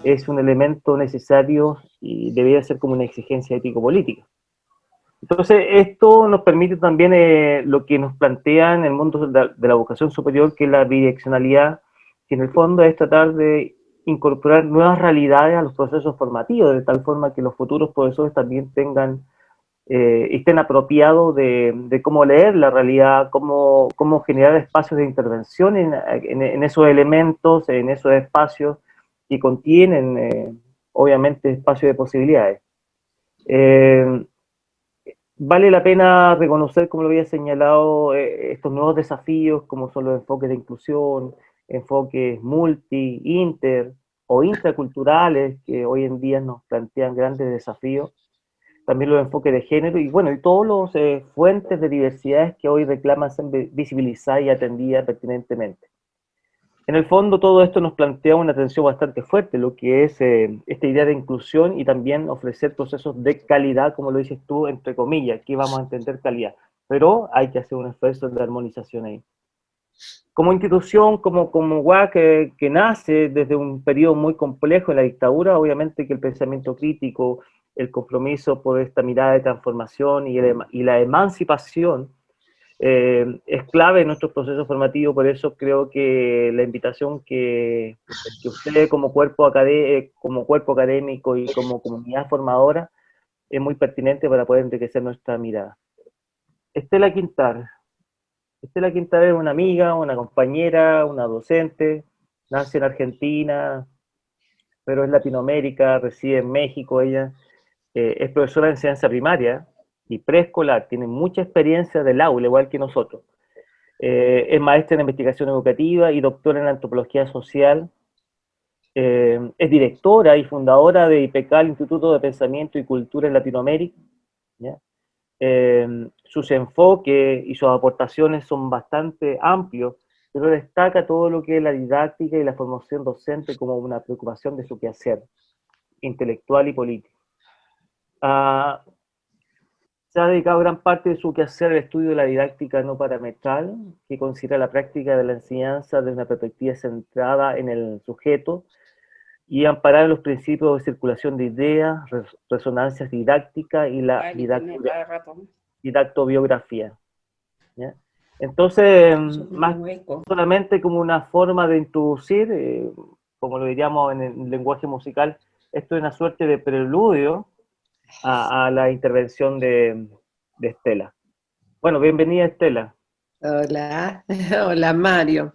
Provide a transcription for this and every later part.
es un elemento necesario y debería ser como una exigencia ético-política. Entonces, esto nos permite también lo que nos plantea en el mundo de la educación superior, que es la bidireccionalidad, que en el fondo es tratar de incorporar nuevas realidades a los procesos formativos, de tal forma que los futuros profesores también tengan, estén apropiados de cómo leer la realidad, cómo generar espacios de intervención en esos elementos, en esos espacios que contienen, obviamente, espacios de posibilidades. Eh, Vale la pena reconocer, como lo había señalado, estos nuevos desafíos, como son los enfoques de inclusión, enfoques multi, inter o intraculturales, que hoy en día nos plantean grandes desafíos. También los enfoques de género y bueno, y todos los fuentes de diversidades que hoy reclaman ser visibilizadas y atendidas pertinentemente. En el fondo, todo esto nos plantea una atención bastante fuerte, lo que es esta idea de inclusión y también ofrecer procesos de calidad, como lo dices tú, entre comillas, aquí vamos a entender calidad, pero hay que hacer un esfuerzo de armonización ahí. Como institución, como UAC, que nace desde un periodo muy complejo en la dictadura, obviamente que el pensamiento crítico, el compromiso por esta mirada de transformación y la emancipación es clave en nuestros procesos formativos, por eso creo que la invitación que ustedes como cuerpo académico y como comunidad formadora es muy pertinente para poder enriquecer nuestra mirada. Estela Quintar. Estela Quintar es una amiga, una compañera, una docente, nace en Argentina, pero en Latinoamérica, reside en México ella, es profesora de enseñanza primaria y preescolar, tiene mucha experiencia del aula, igual que nosotros. Es maestra en investigación educativa y doctora en antropología social. Es directora y fundadora de IPECAL, Instituto de Pensamiento y Cultura en Latinoamérica. ¿Ya? Sus enfoques y sus aportaciones son bastante amplios, pero destaca todo lo que es la didáctica y la formación docente como una preocupación de su quehacer intelectual y político. Ah, se ha dedicado gran parte de su quehacer al estudio de la didáctica no parametral, que considera la práctica de la enseñanza desde una perspectiva centrada en el sujeto y amparar los principios de circulación de ideas, resonancias didácticas y la didactobiografía. ¿Ya? Entonces, más solamente como una forma de introducir, como lo diríamos en el lenguaje musical, esto es una suerte de preludio a la intervención de Estela. Bueno, bienvenida Estela. Hola, hola Mario.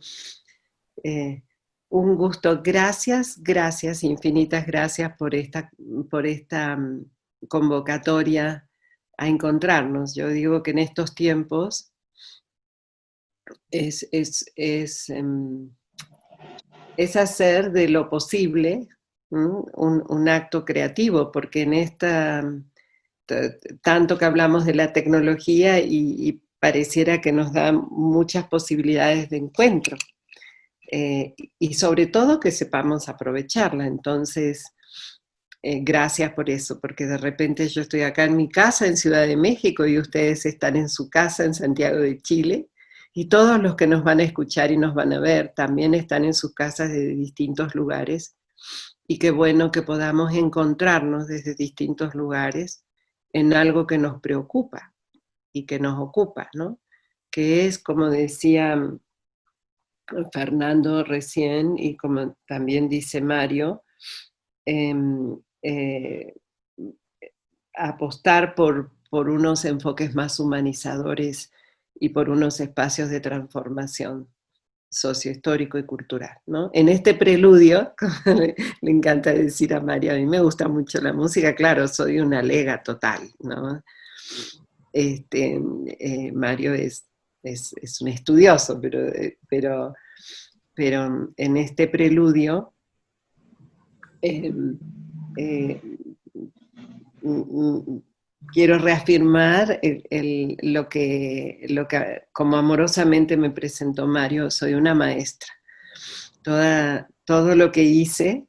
Eh, un gusto, gracias, infinitas gracias por esta convocatoria a encontrarnos. Yo digo que en estos tiempos es hacer de lo posible un acto creativo, porque en tanto que hablamos de la tecnología y pareciera que nos da muchas posibilidades de encuentro. Y sobre todo que sepamos aprovecharla. Entonces, gracias por eso, porque de repente yo estoy acá en mi casa en Ciudad de México y ustedes están en su casa en Santiago de Chile, y todos los que nos van a escuchar y nos van a ver también están en sus casas de distintos lugares, y qué bueno que podamos encontrarnos desde distintos lugares en algo que nos preocupa y que nos ocupa, ¿no? Que es, como decía Fernando recién, y como también dice Mario, eh, eh, apostar por unos enfoques más humanizadores y por unos espacios de transformación sociohistórico y cultural, ¿no? En este preludio, como le encanta decir a Mario, a mí me gusta mucho la música, claro, soy una lega total, ¿no? Mario es un estudioso, pero en este preludio eh, eh, quiero reafirmar lo que como amorosamente me presentó Mario. Soy una maestra. Todo lo que hice,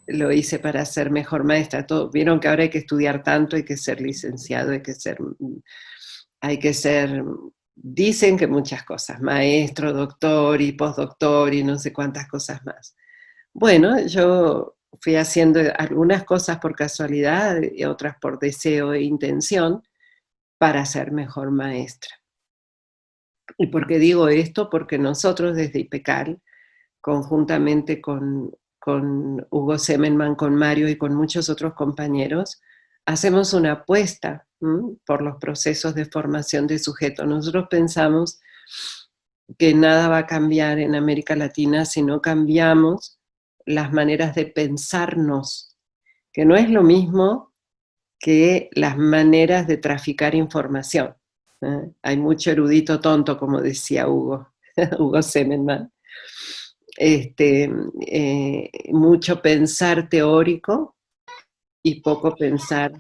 lo hice para ser mejor maestra. Vieron que ahora hay que estudiar tanto, hay que ser licenciado, hay que ser, dicen que muchas cosas, maestro, doctor y postdoctor y no sé cuántas cosas más. Bueno, yo fui haciendo algunas cosas por casualidad y otras por deseo e intención para ser mejor maestra. ¿Y por qué digo esto? Porque nosotros desde IPECAL, conjuntamente con Hugo Semelman, con Mario y con muchos otros compañeros, hacemos una apuesta por los procesos de formación de sujeto. Nosotros pensamos que nada va a cambiar en América Latina si no cambiamos las maneras de pensarnos, que no es lo mismo que las maneras de traficar información. Hay mucho erudito tonto, como decía Hugo, Hugo Semelman. Mucho pensar teórico y poco pensar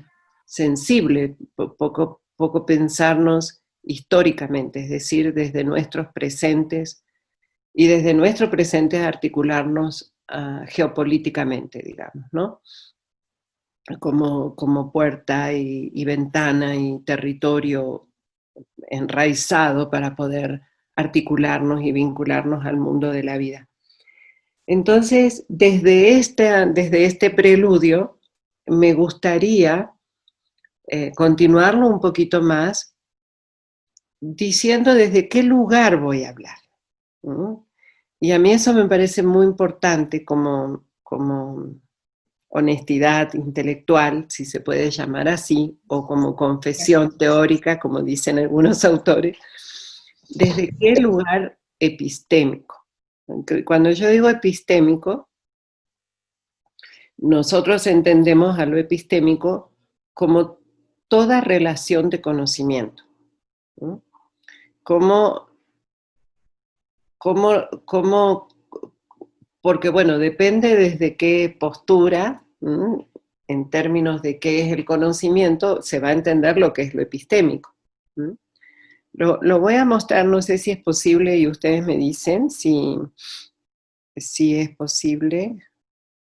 sensible, poco pensarnos históricamente, es decir, desde nuestros presentes, y desde nuestro presente articularnos geopolíticamente, digamos, ¿no? Como puerta y ventana y territorio enraizado para poder articularnos y vincularnos al mundo de la vida. Entonces, desde este preludio, me gustaría continuarlo un poquito más diciendo desde qué lugar voy a hablar, ¿no? Y a mí eso me parece muy importante como honestidad intelectual, si se puede llamar así, o como confesión teórica, como dicen algunos autores, desde qué lugar epistémico. Cuando yo digo epistémico, nosotros entendemos a lo epistémico como toda relación de conocimiento, ¿no? Porque bueno, depende desde qué postura, en términos de qué es el conocimiento, se va a entender lo que es lo epistémico. Lo voy a mostrar, no sé si es posible, y ustedes me dicen si es posible.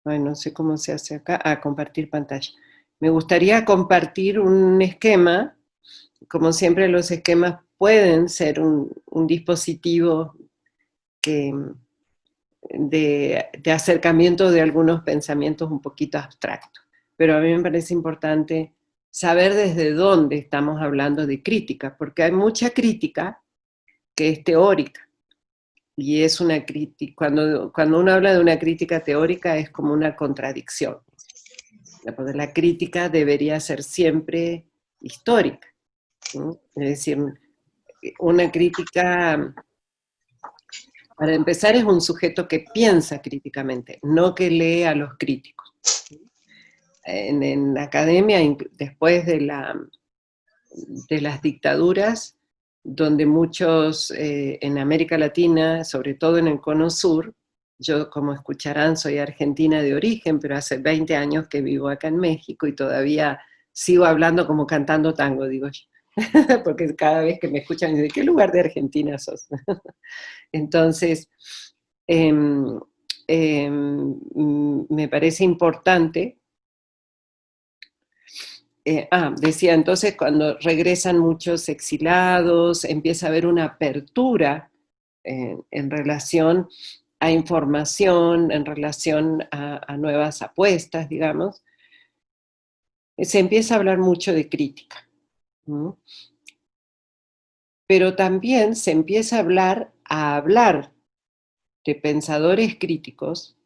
Ay, no sé cómo se hace acá. Compartir pantalla. Me gustaría compartir un esquema. Como siempre, los esquemas pueden ser un dispositivo de acercamiento de algunos pensamientos un poquito abstractos. Pero a mí me parece importante saber desde dónde estamos hablando de crítica, porque hay mucha crítica que es teórica. Y es una crítica, cuando uno habla de una crítica teórica es como una contradicción. La crítica debería ser siempre histórica, ¿no? Es decir, una crítica, para empezar, es un sujeto que piensa críticamente, no que lee a los críticos. En la academia, después de las dictaduras, donde muchos en América Latina, sobre todo en el Cono Sur, yo, como escucharán, soy argentina de origen, pero hace 20 años que vivo acá en México y todavía sigo hablando como cantando tango, digo yo. Porque cada vez que me escuchan, ¿de qué lugar de Argentina sos? Entonces, me parece importante. Decía, entonces cuando regresan muchos exilados, empieza a haber una apertura en relación a información, en relación a nuevas apuestas, digamos. Se empieza a hablar mucho de crítica, ¿no? Pero también se empieza a hablar de pensadores críticos,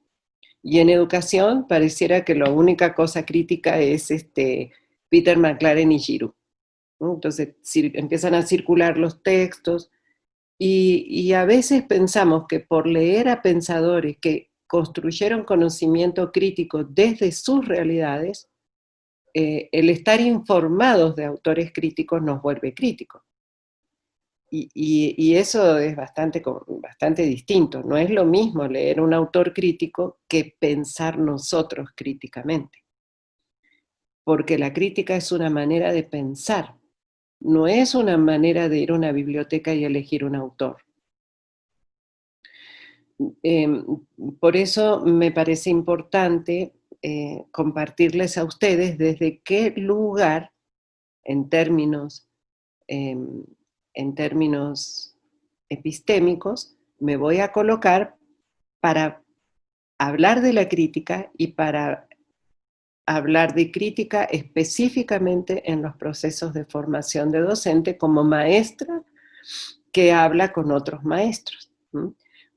y en educación pareciera que la única cosa crítica es Peter McLaren y Giroux, ¿no? Entonces empiezan a circular los textos, y a veces pensamos que por leer a pensadores que construyeron conocimiento crítico desde sus realidades, el estar informados de autores críticos nos vuelve críticos. Y eso es bastante distinto. No es lo mismo leer un autor crítico que pensar nosotros críticamente. Porque la crítica es una manera de pensar, no es una manera de ir a una biblioteca y elegir un autor. Por eso me parece importante compartirles a ustedes desde qué lugar, en términos epistémicos, me voy a colocar para hablar de la crítica y para hablar de crítica específicamente en los procesos de formación de docente como maestra que habla con otros maestros.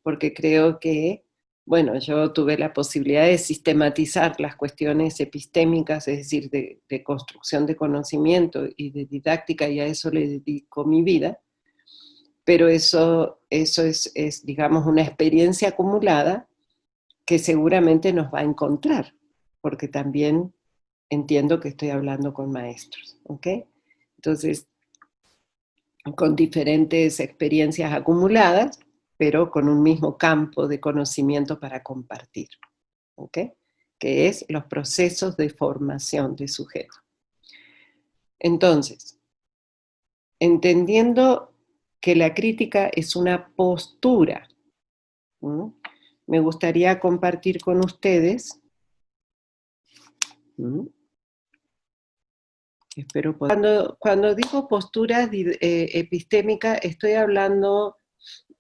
Porque creo que, bueno, yo tuve la posibilidad de sistematizar las cuestiones epistémicas, es decir, de construcción de conocimiento y de didáctica, y a eso le dedico mi vida, pero eso es, digamos, una experiencia acumulada que seguramente nos va a encontrar, porque también entiendo que estoy hablando con maestros, ¿ok? Entonces, con diferentes experiencias acumuladas, pero con un mismo campo de conocimiento para compartir, ¿ok? Que es los procesos de formación de sujeto. Entonces, entendiendo que la crítica es una postura, me gustaría compartir con ustedes, espero poder, cuando digo posturas epistémicas, estoy hablando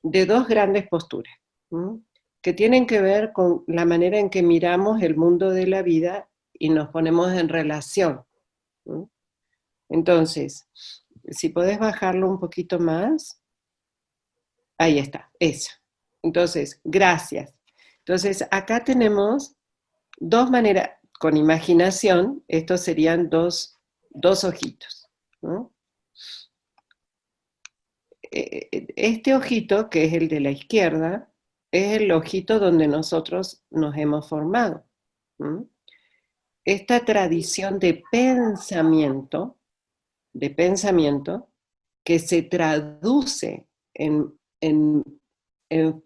de dos grandes posturas, que tienen que ver con la manera en que miramos el mundo de la vida y nos ponemos en relación. Entonces, si podés bajarlo un poquito más, ahí está, eso. Entonces, gracias. Entonces, acá tenemos dos maneras, con imaginación, estos serían dos ojitos, ¿no? Este ojito, que es el de la izquierda, es el ojito donde nosotros nos hemos formado. Esta tradición de pensamiento que se traduce en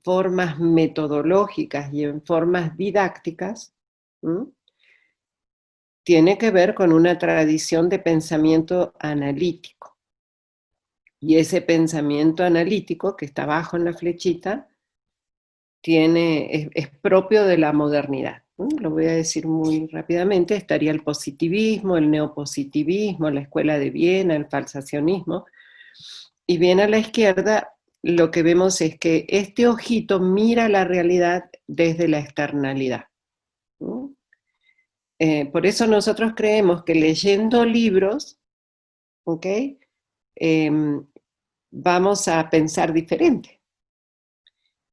formas metodológicas y en formas didácticas, tiene que ver con una tradición de pensamiento analítico. Y ese pensamiento analítico, que está abajo en la flechita, es propio de la modernidad. Lo voy a decir muy rápidamente. Estaría el positivismo, el neopositivismo, la escuela de Viena, el falsacionismo. Y bien a la izquierda, lo que vemos es que este ojito mira la realidad desde la externalidad. Por eso nosotros creemos que leyendo libros, ¿ok?, vamos a pensar diferente.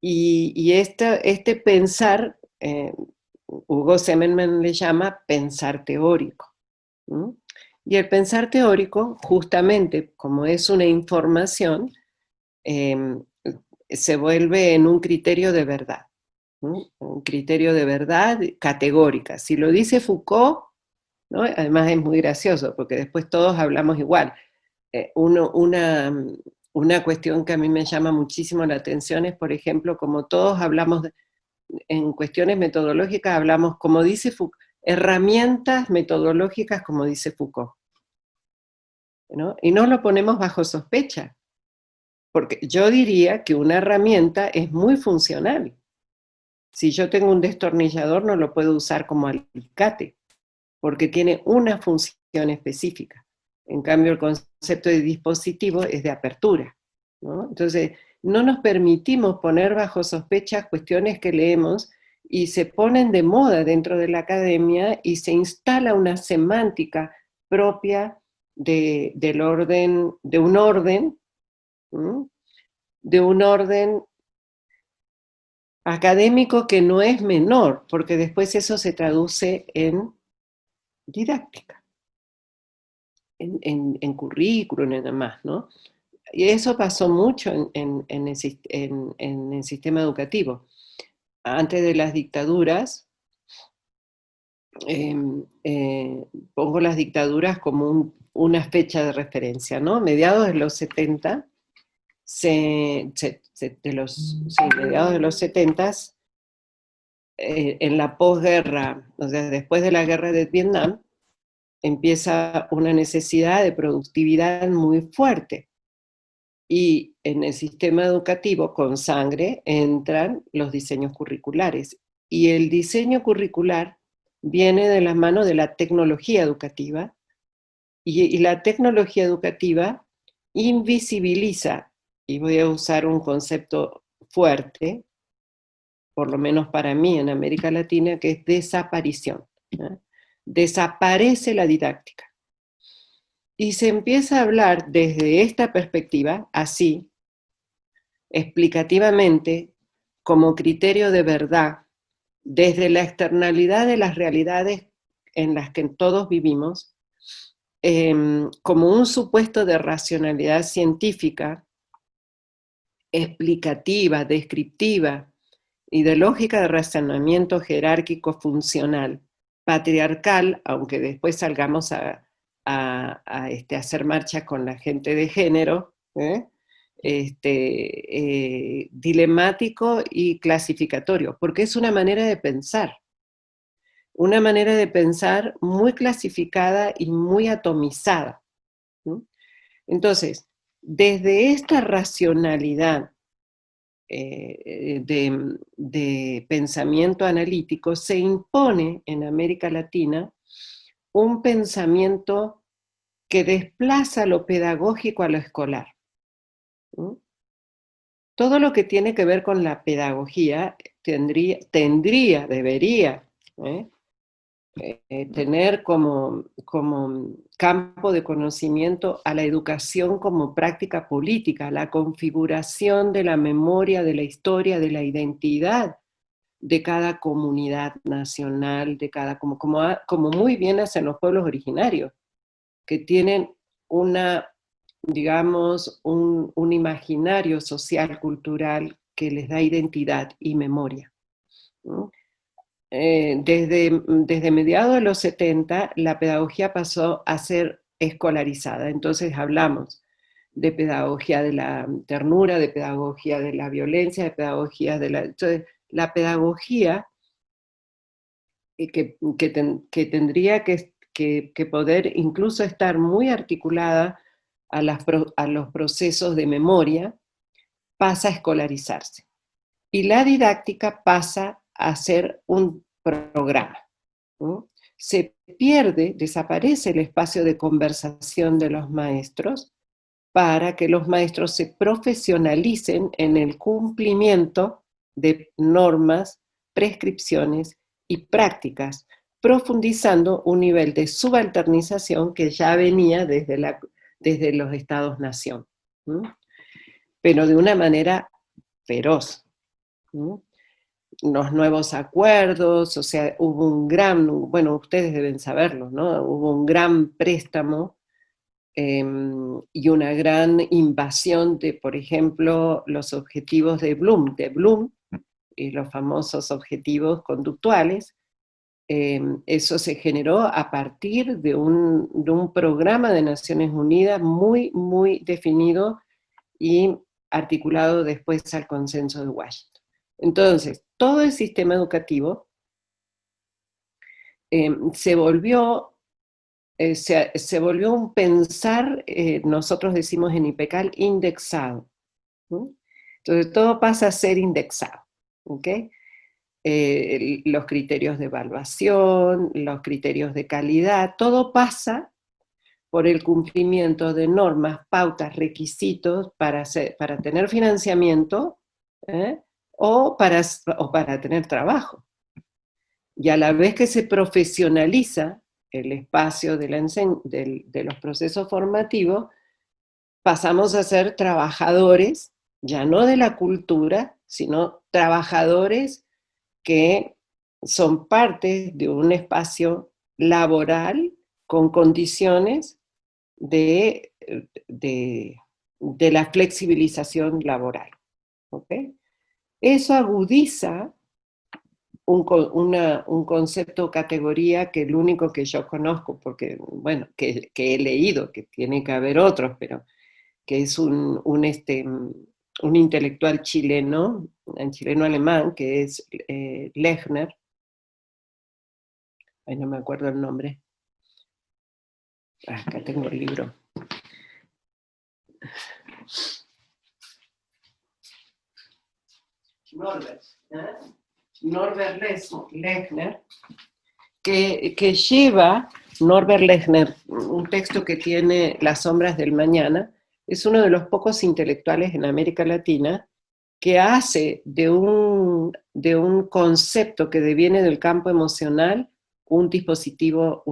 Y este pensar, Hugo Semelman le llama pensar teórico. Y el pensar teórico, justamente como es una información, se vuelve en un criterio de verdad. Un criterio de verdad categórica. Si lo dice Foucault, ¿no? Además es muy gracioso, porque después todos hablamos igual. Una cuestión que a mí me llama muchísimo la atención es, por ejemplo, como todos hablamos en cuestiones metodológicas, hablamos, como dice Foucault, herramientas metodológicas, como dice Foucault, ¿no? Y no lo ponemos bajo sospecha, porque yo diría que una herramienta es muy funcional. Si yo tengo un destornillador, no lo puedo usar como alicate, porque tiene una función específica. En cambio, el concepto de dispositivo es de apertura, ¿no? Entonces, no nos permitimos poner bajo sospecha cuestiones que leemos y se ponen de moda dentro de la academia y se instala una semántica propia del orden, de un orden, académico que no es menor, porque después eso se traduce en didáctica, en currículum y demás, ¿no? Y eso pasó mucho en el sistema educativo. Antes de las dictaduras, pongo las dictaduras como una fecha de referencia, ¿no? Mediados de los 70, mediados de los 70, en la posguerra, o sea, después de la guerra de Vietnam, empieza una necesidad de productividad muy fuerte. Y en el sistema educativo, con sangre, entran los diseños curriculares. Y el diseño curricular viene de la mano de la tecnología educativa, y la tecnología educativa invisibiliza, y voy a usar un concepto fuerte, por lo menos para mí en América Latina, que es desaparición. Desaparece la didáctica. Y se empieza a hablar desde esta perspectiva, así, explicativamente, como criterio de verdad, desde la externalidad de las realidades en las que todos vivimos, como un supuesto de racionalidad científica, explicativa, descriptiva, y de lógica de razonamiento jerárquico funcional, patriarcal, aunque después salgamos a hacer marcha con la gente de género, dilemático y clasificatorio, porque es una manera de pensar muy clasificada y muy atomizada. Entonces, desde esta racionalidad de pensamiento analítico, se impone en América Latina un pensamiento que desplaza lo pedagógico a lo escolar. Todo lo que tiene que ver con la pedagogía debería tener como campo de conocimiento a la educación como práctica política, la configuración de la memoria, de la historia, de la identidad de cada comunidad nacional, como muy bien hacen los pueblos originarios, que tienen digamos, un imaginario social, cultural, que les da identidad y memoria. Desde mediados de los 70, la pedagogía pasó a ser escolarizada. Entonces hablamos de pedagogía de la ternura, de pedagogía de la violencia, de pedagogía de la... Entonces, la pedagogía que tendría que poder incluso estar muy articulada a los procesos de memoria, pasa a escolarizarse. Y la didáctica pasa a ser un programa. Se desaparece el espacio de conversación de los maestros para que los maestros se profesionalicen en el cumplimiento de normas, prescripciones y prácticas, profundizando un nivel de subalternización que ya venía desde los estados-nación, pero de una manera feroz. Los nuevos acuerdos, o sea, hubo un gran, bueno, ustedes deben saberlo, ¿no? Hubo un gran préstamo y una gran invasión de, por ejemplo, los objetivos de Bloom y los famosos objetivos conductuales. Eso se generó a partir de un programa de Naciones Unidas muy, muy definido y articulado después al Consenso de Washington. Entonces, todo el sistema educativo se volvió un pensar, nosotros decimos en IPECAL, indexado. Entonces todo pasa a ser indexado. ¿Okay? Los criterios de evaluación, los criterios de calidad, todo pasa por el cumplimiento de normas, pautas, requisitos para tener financiamiento o para tener trabajo. Y a la vez que se profesionaliza el espacio de los procesos formativos, pasamos a ser trabajadores, ya no de la cultura, sino trabajadores que son parte de un espacio laboral con condiciones de la flexibilización laboral. ¿Okay? Eso agudiza un concepto o categoría que el único que yo conozco, porque, bueno, que he leído, que tiene que haber otros, pero que es un intelectual chileno, un chileno-alemán, que es Lechner. Ay, no me acuerdo el nombre. Acá tengo el libro. Norbert Lechner, que lleva, Norbert Lechner, un texto que tiene Las sombras del mañana, es uno de los pocos intelectuales en América Latina que hace de un de un concepto que deviene del campo emocional un dispositivo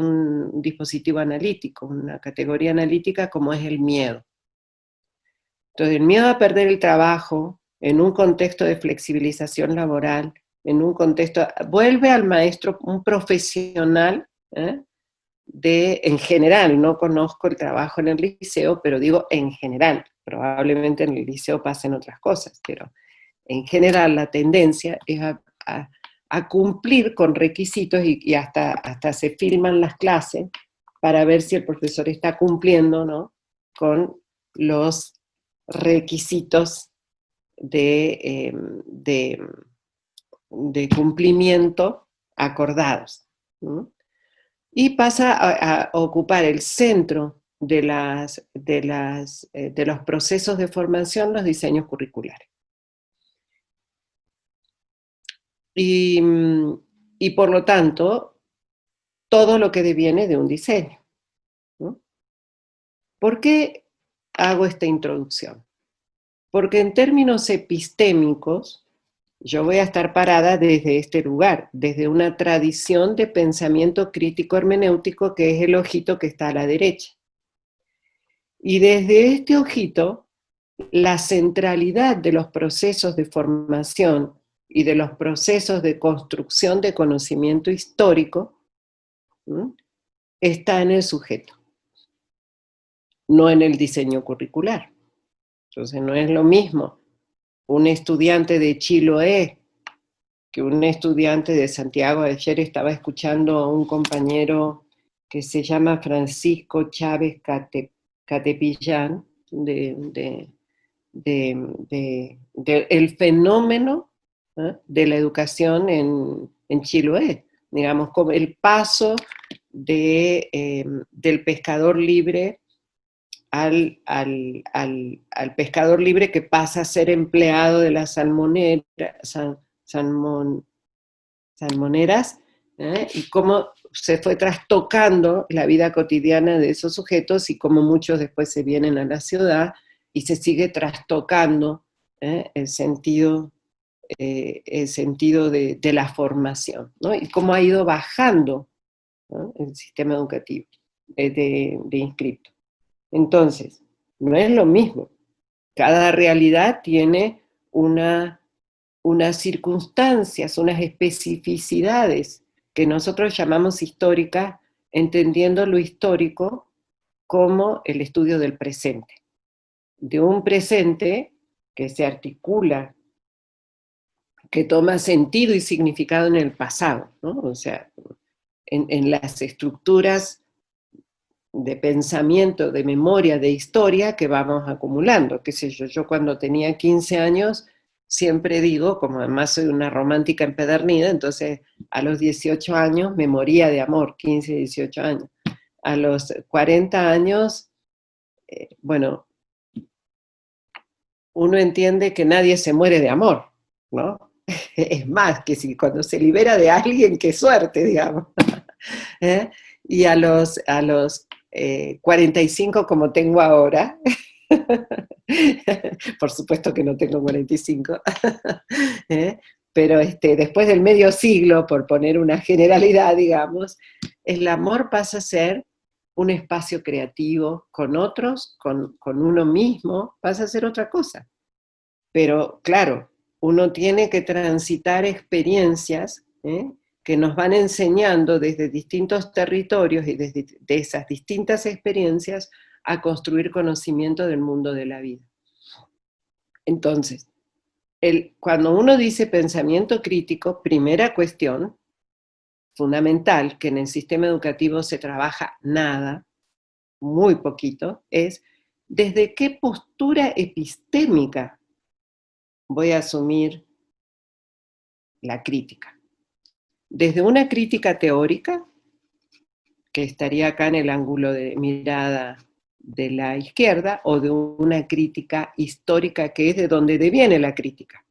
analítico, una categoría analítica como es el miedo. Entonces, el miedo a perder el trabajo en un contexto de flexibilización laboral, en un contexto, vuelve al maestro un profesional, en general, no conozco el trabajo en el liceo, pero digo en general, probablemente en el liceo pasen otras cosas, pero en general la tendencia es a cumplir con requisitos y hasta se filman las clases para ver si el profesor está cumpliendo, ¿no?, con los requisitos de cumplimiento acordados, ¿no? Y pasa a ocupar el centro de los procesos de formación, los diseños curriculares. Y por lo tanto, todo lo que deviene de un diseño, ¿no? ¿Por qué hago esta introducción? Porque en términos epistémicos, yo voy a estar parada desde este lugar, desde una tradición de pensamiento crítico hermenéutico que es el ojito que está a la derecha. Y desde este ojito, la centralidad de los procesos de formación y de los procesos de construcción de conocimiento histórico, ¿sí?, está en el sujeto, no en el diseño curricular. Entonces no es lo mismo un estudiante de Chiloé que un estudiante de Santiago. Ayer estaba escuchando a un compañero que se llama Francisco Chávez Catepillán, el fenómeno, ¿eh?, de la educación en Chiloé, digamos, como el paso del pescador libre al pescador libre que pasa a ser empleado de las salmoneras, y cómo se fue trastocando la vida cotidiana de esos sujetos y cómo muchos después se vienen a la ciudad y se sigue trastocando el sentido de la formación, ¿no? Y cómo ha ido bajando, ¿no?, el sistema educativo de inscripto. Entonces, no es lo mismo. Cada realidad tiene unas circunstancias, unas especificidades que nosotros llamamos históricas, entendiendo lo histórico como el estudio del presente. De un presente que se articula, que toma sentido y significado en el pasado, ¿no? O sea, en las estructuras de pensamiento, de memoria, de historia que vamos acumulando. Qué sé yo, yo cuando tenía 15 años siempre digo, como además soy una romántica empedernida, entonces a los 18 años me moría de amor, 15, 18 años. A los 40 años, bueno, uno entiende que nadie se muere de amor, ¿no? Es más, que si cuando se libera de alguien, qué suerte, digamos. Y a los 45 como tengo ahora, por supuesto que no tengo 45, pero después del medio siglo, por poner una generalidad, digamos, el amor pasa a ser un espacio creativo con otros, con uno mismo, pasa a ser otra cosa. Pero claro, uno tiene que transitar experiencias que nos van enseñando desde distintos territorios y desde de esas distintas experiencias a construir conocimiento del mundo de la vida. Entonces, cuando uno dice pensamiento crítico, primera cuestión fundamental, que en el sistema educativo se trabaja nada, muy poquito, es desde qué postura epistémica voy a asumir la crítica. Desde una crítica teórica, que estaría acá en el ángulo de mirada de la izquierda, o de una crítica histórica, que es de donde deviene la crítica.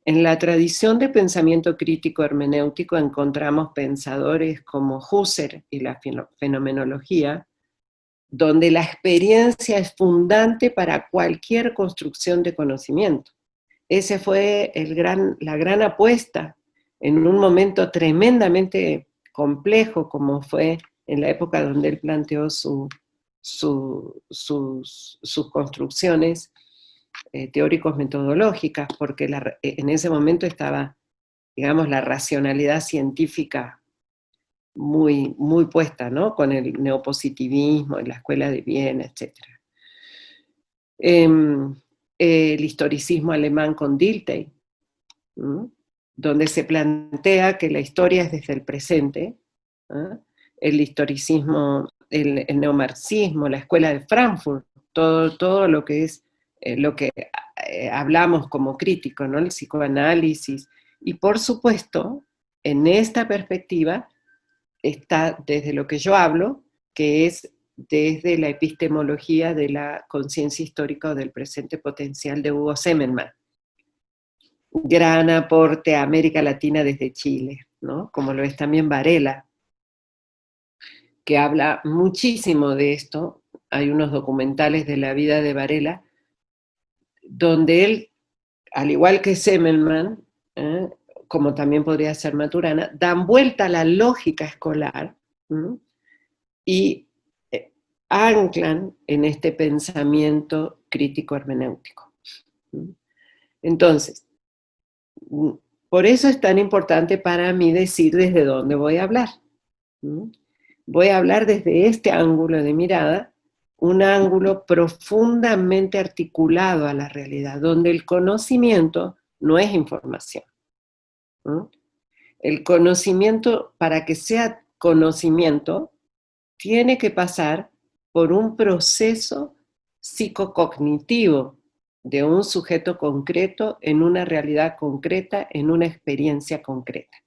En la tradición de pensamiento crítico hermenéutico encontramos pensadores como Husserl y la fenomenología, donde la experiencia es fundante para cualquier construcción de conocimiento. ese fue la gran apuesta en un momento tremendamente complejo como fue en la época donde él planteó sus construcciones teóricos metodológicas, porque en ese momento estaba, digamos, la racionalidad científica muy, muy puesta, ¿no? Con el neopositivismo, la escuela de Viena, etc. El historicismo alemán con Dilthey, donde se plantea que la historia es desde el presente, ¿eh? El historicismo, el neomarxismo, la escuela de Frankfurt, todo lo que es lo que hablamos como crítico, ¿no? El psicoanálisis. Y por supuesto, en esta perspectiva está desde lo que yo hablo, que es desde la epistemología de la conciencia histórica o del presente potencial de Hugo Semmelmann. Gran aporte a América Latina desde Chile, ¿no? Como lo es también Varela, que habla muchísimo de esto. Hay unos documentales de la vida de Varela, donde él, al igual que Semmelmann, como también podría ser Maturana, dan vuelta a la lógica escolar y anclan en este pensamiento crítico hermenéutico. Entonces, por eso es tan importante para mí decir desde dónde voy a hablar. Voy a hablar desde este ángulo de mirada, un ángulo profundamente articulado a la realidad, donde el conocimiento no es información. El conocimiento, para que sea conocimiento, tiene que pasar por un proceso psicocognitivo de un sujeto concreto en una realidad concreta, en una experiencia concreta.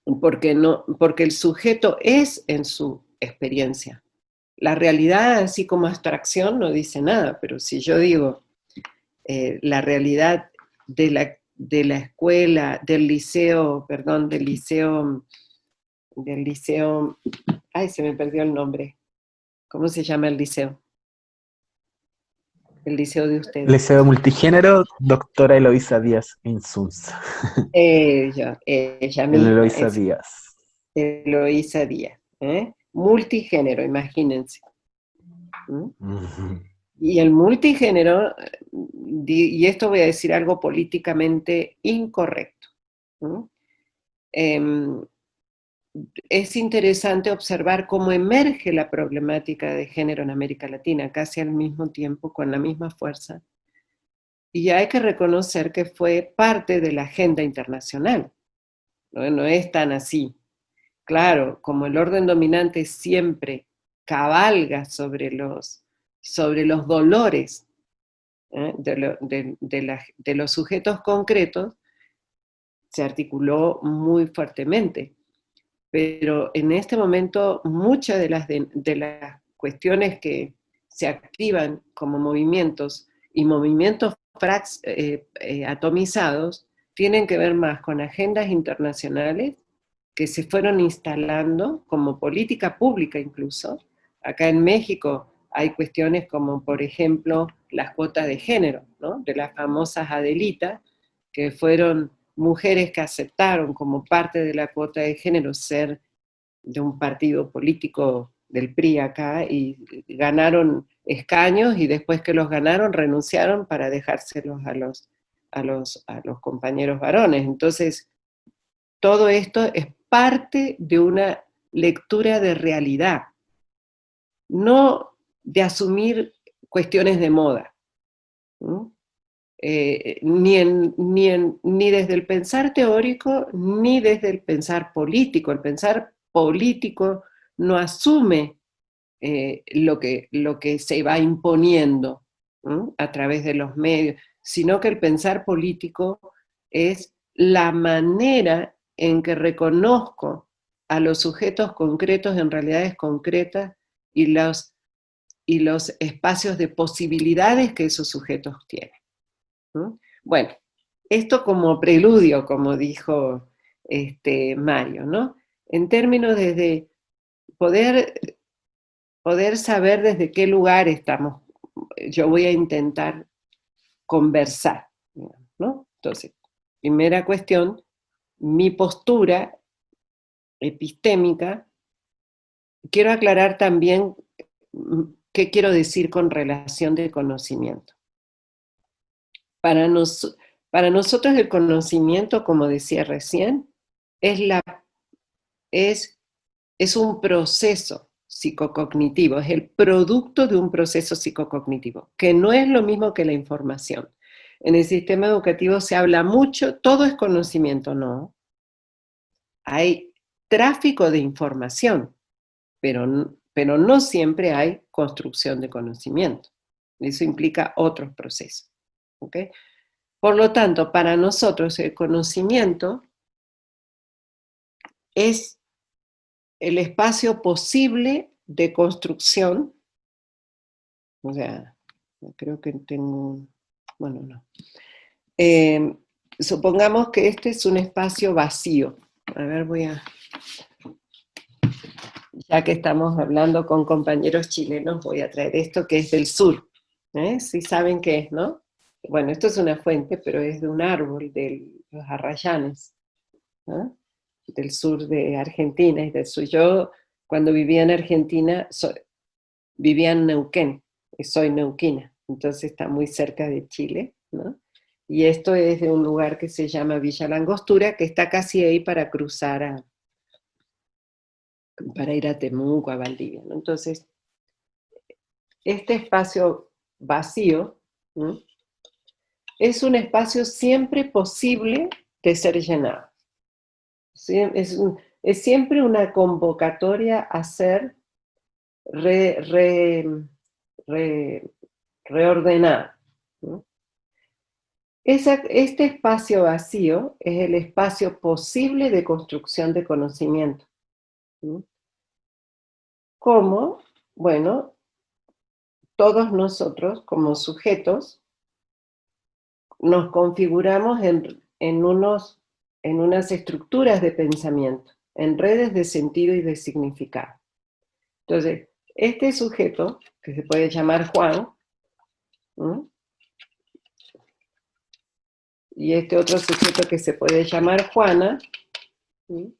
Porque el sujeto es en su experiencia. La realidad, así como abstracción, no dice nada, pero si yo digo la realidad de la escuela, del liceo, ay, se me perdió el nombre. ¿Cómo se llama el liceo? El liceo de ustedes. Liceo Multigénero, doctora Eloísa Díaz Insunza. Ella misma. Eloísa Díaz. Eloísa Díaz. Multigénero, imagínense. Y el multigénero, y esto voy a decir algo políticamente incorrecto, es interesante observar cómo emerge la problemática de género en América Latina, casi al mismo tiempo, con la misma fuerza. Y hay que reconocer que fue parte de la agenda internacional. No es tan así. Claro, como el orden dominante siempre cabalga sobre los dolores de los sujetos concretos, se articuló muy fuertemente. Pero en este momento muchas de las cuestiones que se activan como movimientos y movimientos atomizados tienen que ver más con agendas internacionales que se fueron instalando como política pública incluso. Acá en México hay cuestiones como, por ejemplo, las cuotas de género, ¿no? De las famosas Adelitas, que fueron mujeres que aceptaron como parte de la cuota de género ser de un partido político del PRI acá y ganaron escaños y después que los ganaron renunciaron para dejárselos a los compañeros varones. Entonces, todo esto es parte de una lectura de realidad, no de asumir cuestiones de moda. Ni desde el pensar teórico, ni desde el pensar político. El pensar político no asume lo que se va imponiendo a través de los medios, sino que el pensar político es la manera en que reconozco a los sujetos concretos en realidades concretas y los espacios de posibilidades que esos sujetos tienen. Bueno, esto como preludio, como dijo Mario, ¿no? En términos de poder saber desde qué lugar estamos yo voy a intentar conversar, ¿no? Entonces, primera cuestión, mi postura epistémica. Quiero aclarar también qué quiero decir con relación de conocimiento. Para nosotros el conocimiento, como decía recién, es un proceso psicocognitivo, es el producto de un proceso psicocognitivo, que no es lo mismo que la información. En el sistema educativo se habla mucho, todo es conocimiento, no. Hay tráfico de información, pero no siempre hay construcción de conocimiento. Eso implica otros procesos. ¿Okay? Por lo tanto, para nosotros el conocimiento es el espacio posible de construcción. O sea, creo que tengo... Bueno, no. Supongamos que este es un espacio vacío. A ver, ya que estamos hablando con compañeros chilenos, voy a traer esto que es del sur. Sí saben qué es, ¿no? Bueno, esto es una fuente, pero es de un árbol, de los arrayanes, ¿no? Del sur de Argentina y del sur. Yo, cuando vivía en Argentina, vivía en Neuquén, y soy neuquina, entonces está muy cerca de Chile, ¿no? Y esto es de un lugar que se llama Villa La Angostura, que está casi ahí para cruzar para ir a Temuco, a Valdivia, ¿no? Entonces, este espacio vacío, ¿no?, es un espacio siempre posible de ser llenado. ¿Sí? Es siempre una convocatoria a ser reordenado, ¿no? Este espacio vacío es el espacio posible de construcción de conocimiento, ¿no? ¿Cómo? Bueno, todos nosotros como sujetos nos configuramos en unas estructuras de pensamiento, en redes de sentido y de significado. Entonces, este sujeto, que se puede llamar Juan, ¿no?, y este otro sujeto que se puede llamar Juana, ¿sí?,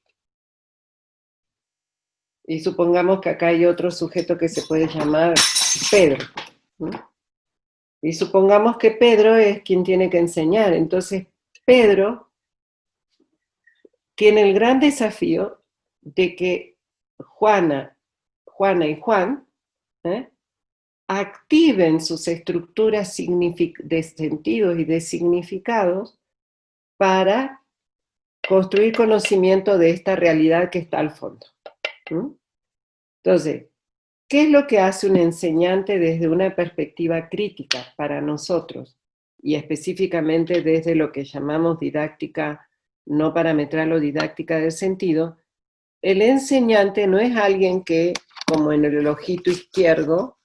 y supongamos que acá hay otro sujeto que se puede llamar Pedro, ¿sí?, y supongamos que Pedro es quien tiene que enseñar. Entonces Pedro tiene el gran desafío de que Juana y Juan activen sus estructuras de sentidos y de significados para construir conocimiento de esta realidad que está al fondo. Entonces, ¿qué es lo que hace un enseñante desde una perspectiva crítica para nosotros? Y específicamente desde lo que llamamos didáctica no parametral o didáctica del sentido. El enseñante no es alguien que, como en el ojito izquierdo,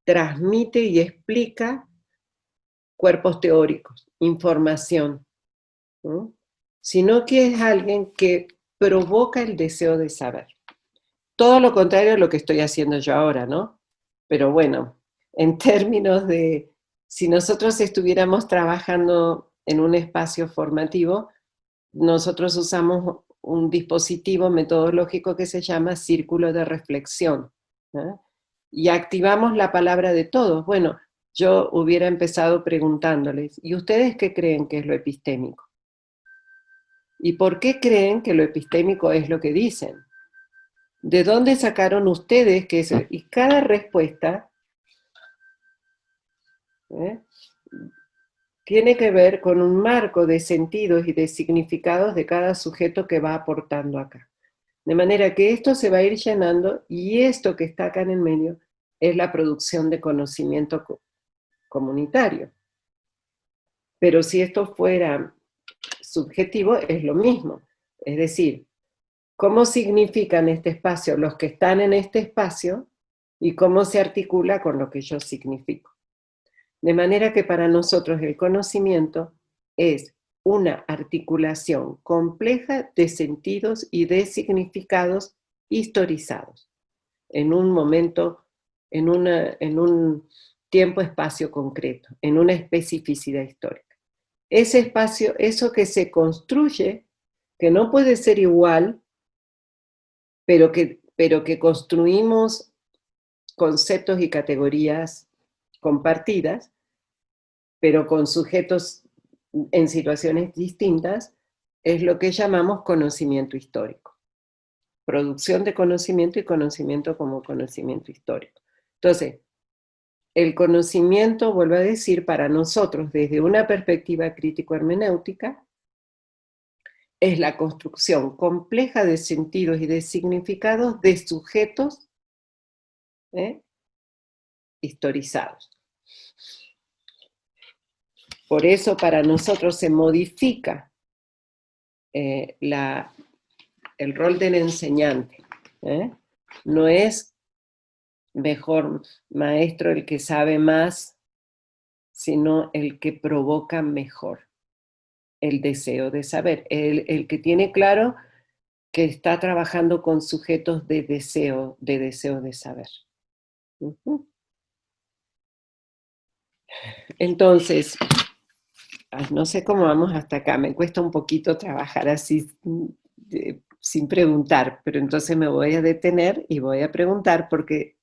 transmite y explica cuerpos teóricos, información, ¿no?, sino que es alguien que provoca el deseo de saber. Todo lo contrario a lo que estoy haciendo yo ahora, ¿no? Pero bueno, en términos de, si nosotros estuviéramos trabajando en un espacio formativo, nosotros usamos un dispositivo metodológico que se llama círculo de reflexión, ¿eh? Y activamos la palabra de todos. Bueno, yo hubiera empezado preguntándoles, ¿y ustedes qué creen que es lo epistémico? ¿Y por qué creen que lo epistémico es lo que dicen? ¿De dónde sacaron ustedes que eso? Y cada respuesta tiene que ver con un marco de sentidos y de significados de cada sujeto que va aportando acá. De manera que esto se va a ir llenando, y esto que está acá en el medio es la producción de conocimiento comunitario. Pero si esto fuera subjetivo, es lo mismo. Es decir, ¿cómo significan este espacio los que están en este espacio y cómo se articula con lo que yo significo? De manera que para nosotros el conocimiento es una articulación compleja de sentidos y de significados historizados, en un momento, en un tiempo-espacio concreto, en una especificidad histórica. Ese espacio, eso que se construye, que no puede ser igual, pero que construimos conceptos y categorías compartidas, pero con sujetos en situaciones distintas, es lo que llamamos conocimiento histórico. Producción de conocimiento y conocimiento como conocimiento histórico. Entonces, el conocimiento, vuelvo a decir, para nosotros, desde una perspectiva crítico-hermenéutica, es la construcción compleja de sentidos y de significados de sujetos historizados. Por eso para nosotros se modifica el rol del enseñante. No es mejor maestro el que sabe más, sino el que provoca mejor el deseo de saber, el que tiene claro que está trabajando con sujetos de deseo de saber. Entonces, no sé cómo vamos hasta acá, me cuesta un poquito trabajar así sin preguntar, pero entonces me voy a detener y voy a preguntar porque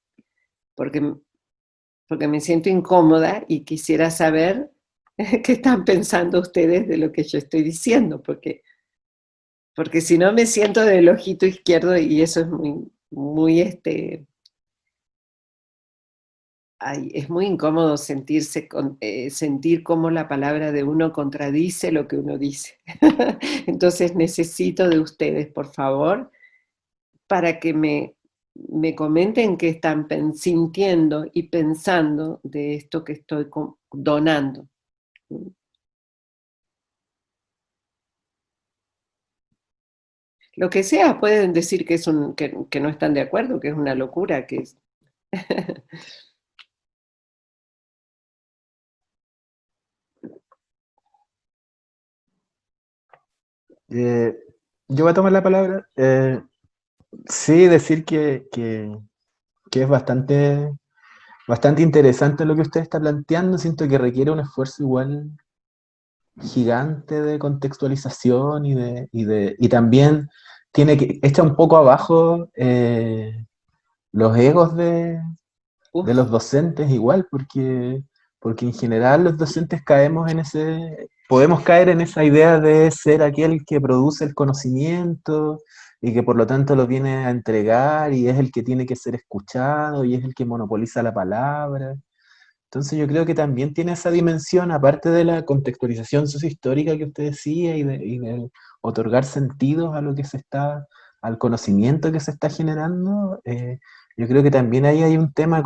me siento incómoda y quisiera saber qué están pensando ustedes de lo que yo estoy diciendo, porque si no me siento del ojito izquierdo y eso es muy es muy incómodo sentir cómo la palabra de uno contradice lo que uno dice. Entonces necesito de ustedes, por favor, para que me comenten qué están sintiendo y pensando de esto que estoy donando. Lo que sea, pueden decir que, que no están de acuerdo, que es una locura, que es... Yo voy a tomar la palabra. Sí, decir que es bastante interesante lo que usted está planteando. Siento que requiere un esfuerzo igual gigante de contextualización y también echa un poco abajo los egos de los docentes igual, porque en general los docentes podemos caer en esa idea de ser aquel que produce el conocimiento y que por lo tanto lo viene a entregar y es el que tiene que ser escuchado y es el que monopoliza la palabra. Entonces yo creo que también tiene esa dimensión, aparte de la contextualización sociohistórica que usted decía y de otorgar sentidos a lo que al conocimiento que se está generando. Yo creo que también ahí hay un tema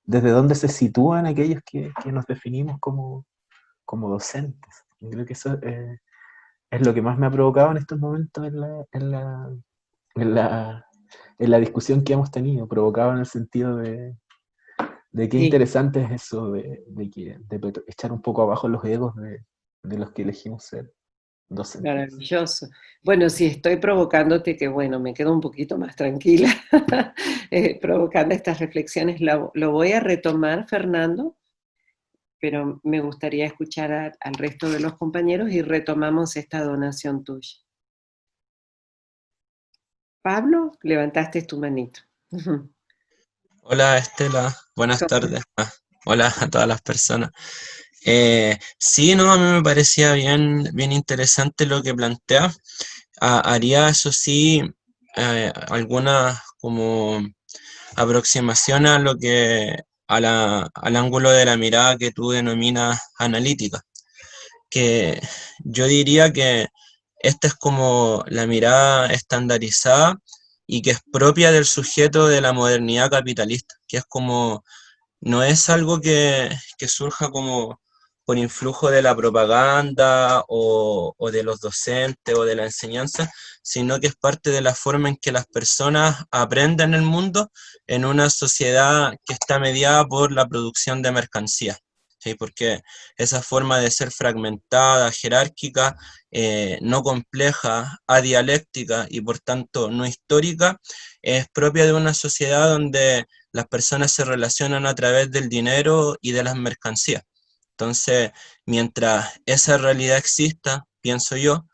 desde dónde se sitúan aquellos que nos definimos como docentes. Yo creo que eso es lo que más me ha provocado en estos momentos en la discusión que hemos tenido, provocado en el sentido de qué Sí. interesante es eso de echar un poco abajo los egos de los que elegimos ser docentes. Maravilloso. Bueno, si estoy provocándote, que bueno, me quedo un poquito más tranquila provocando estas reflexiones. Lo voy a retomar, Fernando, pero me gustaría escuchar al resto de los compañeros y retomamos esta donación tuya. Pablo, levantaste tu manito. Hola Estela, buenas tardes. Hola a todas las personas. Sí, no, a mí me parecía bien interesante lo que plantea. Haría, eso sí, alguna como aproximación a al ángulo de la mirada que tú denominas analítica, que yo diría que esta es como la mirada estandarizada y que es propia del sujeto de la modernidad capitalista, que es como, no es algo que surja como por influjo de la propaganda o de los docentes o de la enseñanza, sino que es parte de la forma en que las personas aprenden el mundo en una sociedad que está mediada por la producción de mercancías. ¿Sí? Porque esa forma de ser fragmentada, jerárquica, no compleja, adialéctica y por tanto no histórica, es propia de una sociedad donde las personas se relacionan a través del dinero y de las mercancías. Entonces, mientras esa realidad exista, pienso yo,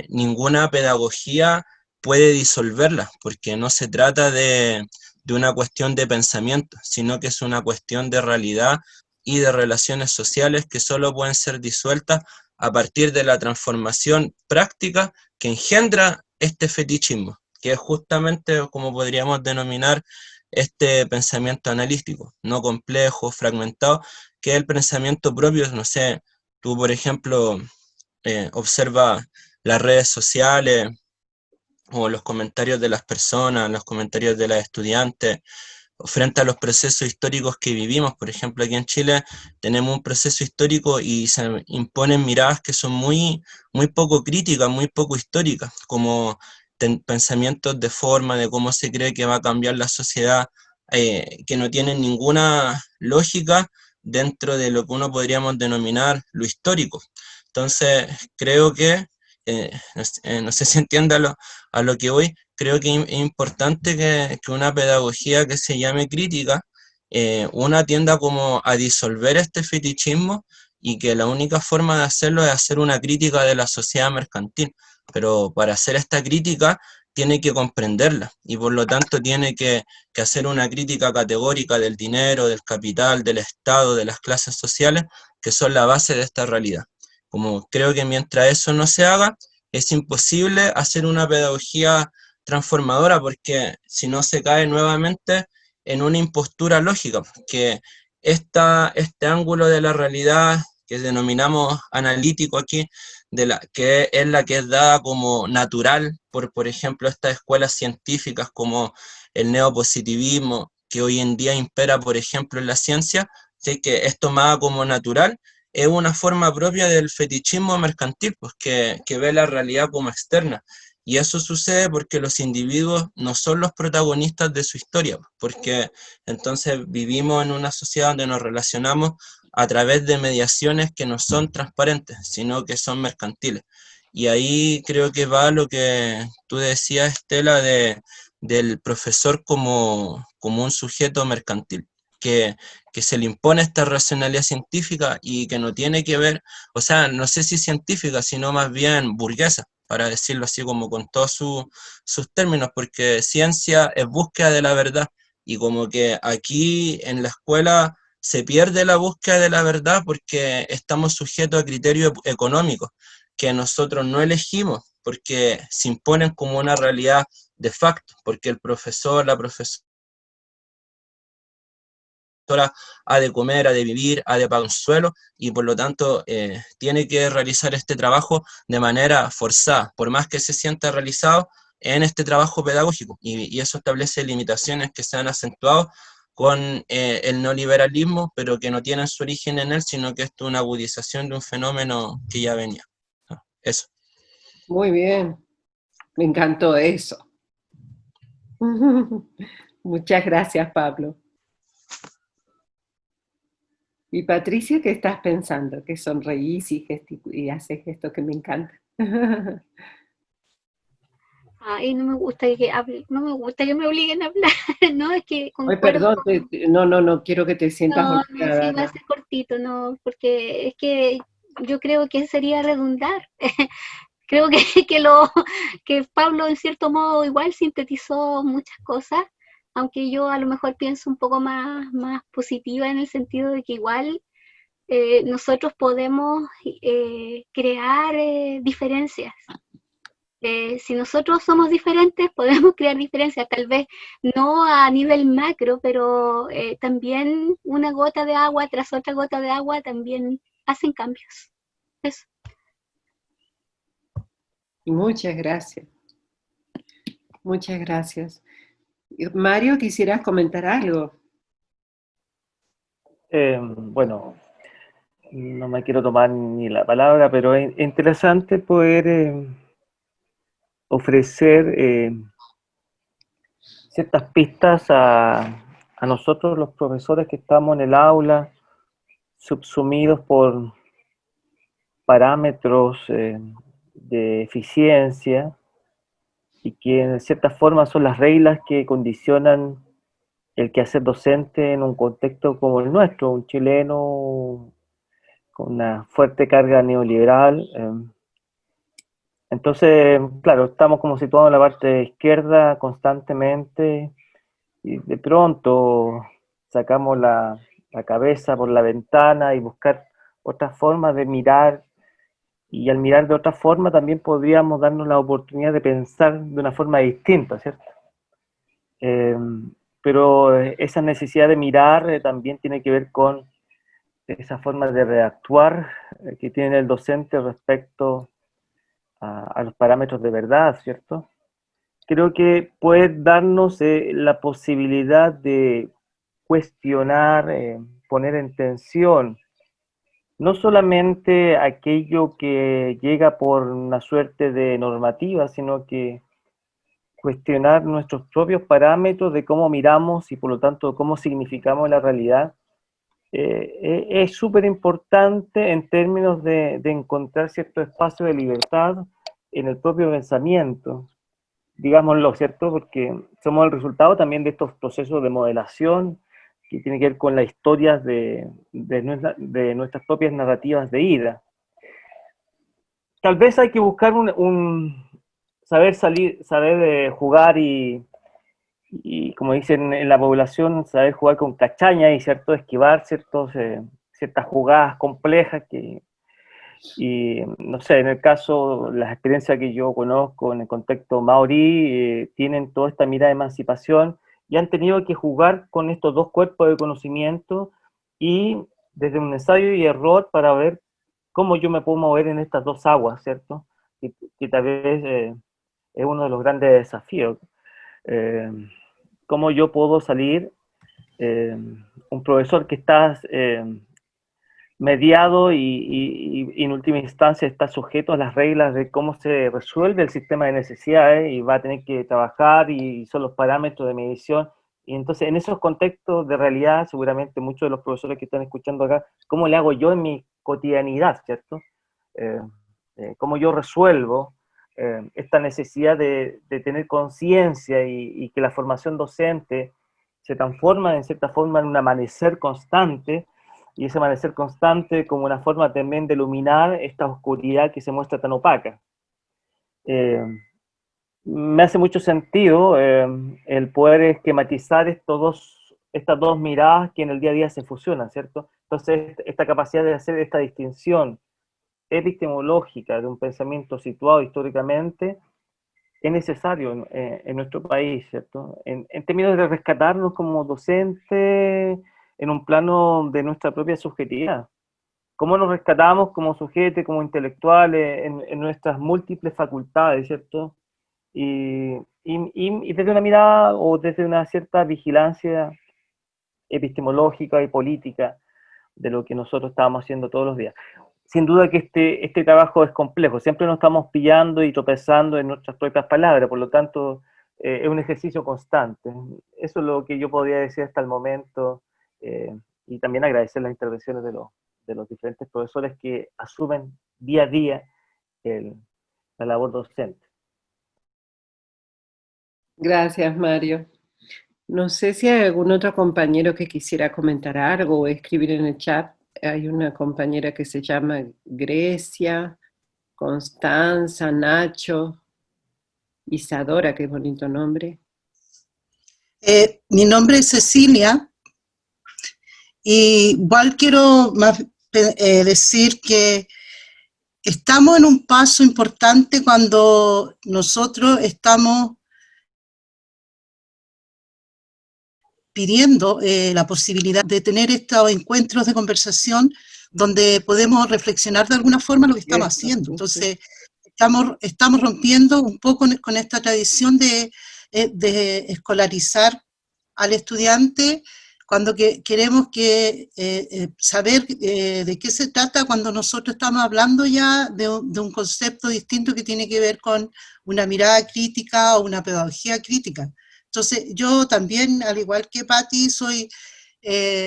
ninguna pedagogía puede disolverla, porque no se trata de una cuestión de pensamiento, sino que es una cuestión de realidad y de relaciones sociales que solo pueden ser disueltas a partir de la transformación práctica que engendra este fetichismo, que es justamente como podríamos denominar este pensamiento analítico, no complejo, fragmentado, que es el pensamiento propio. No sé, tú por ejemplo observa las redes sociales o los comentarios de las personas, los comentarios de las estudiantes, frente a los procesos históricos que vivimos. Por ejemplo, aquí en Chile tenemos un proceso histórico y se imponen miradas que son muy poco críticas, muy poco históricas, como pensamientos de forma, de cómo se cree que va a cambiar la sociedad, que no tienen ninguna lógica dentro de lo que uno podríamos denominar lo histórico. Entonces, creo que, no sé si entiende a lo que voy, creo que es importante que una pedagogía que se llame crítica, una tienda como a disolver este fetichismo y que la única forma de hacerlo es hacer una crítica de la sociedad mercantil. Pero para hacer esta crítica tiene que comprenderla y por lo tanto tiene que hacer una crítica categórica del dinero, del capital, del Estado, de las clases sociales, que son la base de esta realidad. Como creo que mientras eso no se haga, es imposible hacer una pedagogía transformadora, porque si no se cae nuevamente en una impostura lógica, que este ángulo de la realidad que denominamos analítico aquí, que es la que es dada como natural por ejemplo, estas escuelas científicas como el neopositivismo, que hoy en día impera, por ejemplo, en la ciencia, que es tomada como natural, es una forma propia del fetichismo mercantil, pues que ve la realidad como externa. Y eso sucede porque los individuos no son los protagonistas de su historia, porque entonces vivimos en una sociedad donde nos relacionamos a través de mediaciones que no son transparentes, sino que son mercantiles. Y ahí creo que va lo que tú decías, Estela, del profesor como un sujeto mercantil, que se le impone esta racionalidad científica y que no tiene que ver, o sea, no sé si científica, sino más bien burguesa, para decirlo así como con todos sus términos, porque ciencia es búsqueda de la verdad, y como que aquí en la escuela se pierde la búsqueda de la verdad porque estamos sujetos a criterios económicos que nosotros no elegimos, porque se imponen como una realidad de facto, porque el profesor, la profesora ha de comer, ha de vivir, ha de pagar un suelo y por lo tanto tiene que realizar este trabajo de manera forzada, por más que se sienta realizado en este trabajo pedagógico. Y eso establece limitaciones que se han acentuado con el neoliberalismo, pero que no tienen su origen en él, sino que es una agudización de un fenómeno que ya venía. Eso. Muy bien, me encantó eso. Muchas gracias, Pablo. Y Patricia, ¿qué estás pensando? Que sonreís y haces esto que me encanta. Ay, no me gusta que hable, no me gusta que me obliguen a hablar, no, es que Ay, concuerdo. perdón, no quiero que te sientas No, no, sí, obligada. va a ser cortito, no, porque es que yo creo que sería redundar. Creo que, que Pablo en cierto modo igual sintetizó muchas cosas, aunque yo a lo mejor pienso un poco más positiva en el sentido de que igual nosotros podemos crear diferencias. Si nosotros somos diferentes, podemos crear diferencias, tal vez no a nivel macro, pero también una gota de agua tras otra gota de agua también hacen cambios. Eso. Muchas gracias. Muchas gracias. Mario, ¿quisieras comentar algo? Bueno, no me quiero tomar ni la palabra, pero es interesante poder ofrecer ciertas pistas a nosotros los profesores que estamos en el aula, subsumidos por parámetros de eficiencia y que en cierta forma son las reglas que condicionan el quehacer docente en un contexto como el nuestro, un chileno con una fuerte carga neoliberal. Entonces, claro, estamos como situados en la parte izquierda constantemente y de pronto sacamos la cabeza por la ventana y buscar otras formas de mirar, y al mirar de otra forma también podríamos darnos la oportunidad de pensar de una forma distinta, ¿cierto? Eh, pero esa necesidad de mirar también tiene que ver con esa forma de reactuar que tiene el docente respecto a los parámetros de verdad, ¿cierto? Creo que puede darnos la posibilidad de cuestionar, poner en tensión, no solamente aquello que llega por una suerte de normativa, sino que cuestionar nuestros propios parámetros de cómo miramos y por lo tanto cómo significamos la realidad. Es súper importante en términos de encontrar cierto espacio de libertad en el propio pensamiento, digámoslo, ¿cierto? Porque somos el resultado también de estos procesos de modelación que tienen que ver con las historias de nuestras propias narrativas de ida. Tal vez hay que buscar saber salir, saber jugar y, como dicen en la población, saber jugar con cachaña y, ¿cierto?, esquivar ciertas jugadas complejas y no sé, en el caso, las experiencias que yo conozco en el contexto maorí, tienen toda esta mirada de emancipación y han tenido que jugar con estos dos cuerpos de conocimiento y desde un ensayo y error para ver cómo yo me puedo mover en estas dos aguas, ¿cierto? Que tal vez es uno de los grandes desafíos. Eh, cómo yo puedo salir, un profesor que está mediado y en última instancia está sujeto a las reglas de cómo se resuelve el sistema de necesidades y va a tener que trabajar y son los parámetros de medición. Y entonces en esos contextos de realidad, seguramente muchos de los profesores que están escuchando acá, ¿cómo le hago yo en mi cotidianidad, ¿cierto? Eh, ¿Cómo yo resuelvo esta necesidad de tener conciencia y que la formación docente se transforma en cierta forma en un amanecer constante, y ese amanecer constante como una forma también de iluminar esta oscuridad que se muestra tan opaca? Eh, Me hace mucho sentido el poder esquematizar estas dos miradas que en el día a día se fusionan, ¿cierto? Entonces, esta capacidad de hacer esta distinción epistemológica de un pensamiento situado históricamente es necesario en nuestro país, ¿cierto? En términos de rescatarnos como docentes en un plano de nuestra propia subjetividad. ¿Cómo nos rescatamos como sujetos, como intelectuales, en nuestras múltiples facultades, ¿cierto? Y desde una mirada o desde una cierta vigilancia epistemológica y política de lo que nosotros estamos haciendo todos los días. Sin duda que este trabajo es complejo, siempre nos estamos pillando y tropezando en nuestras propias palabras, por lo tanto es un ejercicio constante. Eso es lo que yo podría decir hasta el momento, y también agradecer las intervenciones de los diferentes profesores que asumen día a día la labor docente. Gracias, Mario. No sé si hay algún otro compañero que quisiera comentar algo o escribir en el chat. Hay una compañera que se llama Grecia, Constanza, Nacho, Isadora, qué bonito nombre. Mi nombre es Cecilia, y igual quiero decir que estamos en un paso importante cuando nosotros estamos pidiendo la posibilidad de tener estos encuentros de conversación donde podemos reflexionar de alguna forma lo que estamos haciendo. Entonces, estamos rompiendo un poco con esta tradición de escolarizar al estudiante cuando queremos saber de qué se trata cuando nosotros estamos hablando ya de un concepto distinto que tiene que ver con una mirada crítica o una pedagogía crítica. Entonces, yo también, al igual que Patti,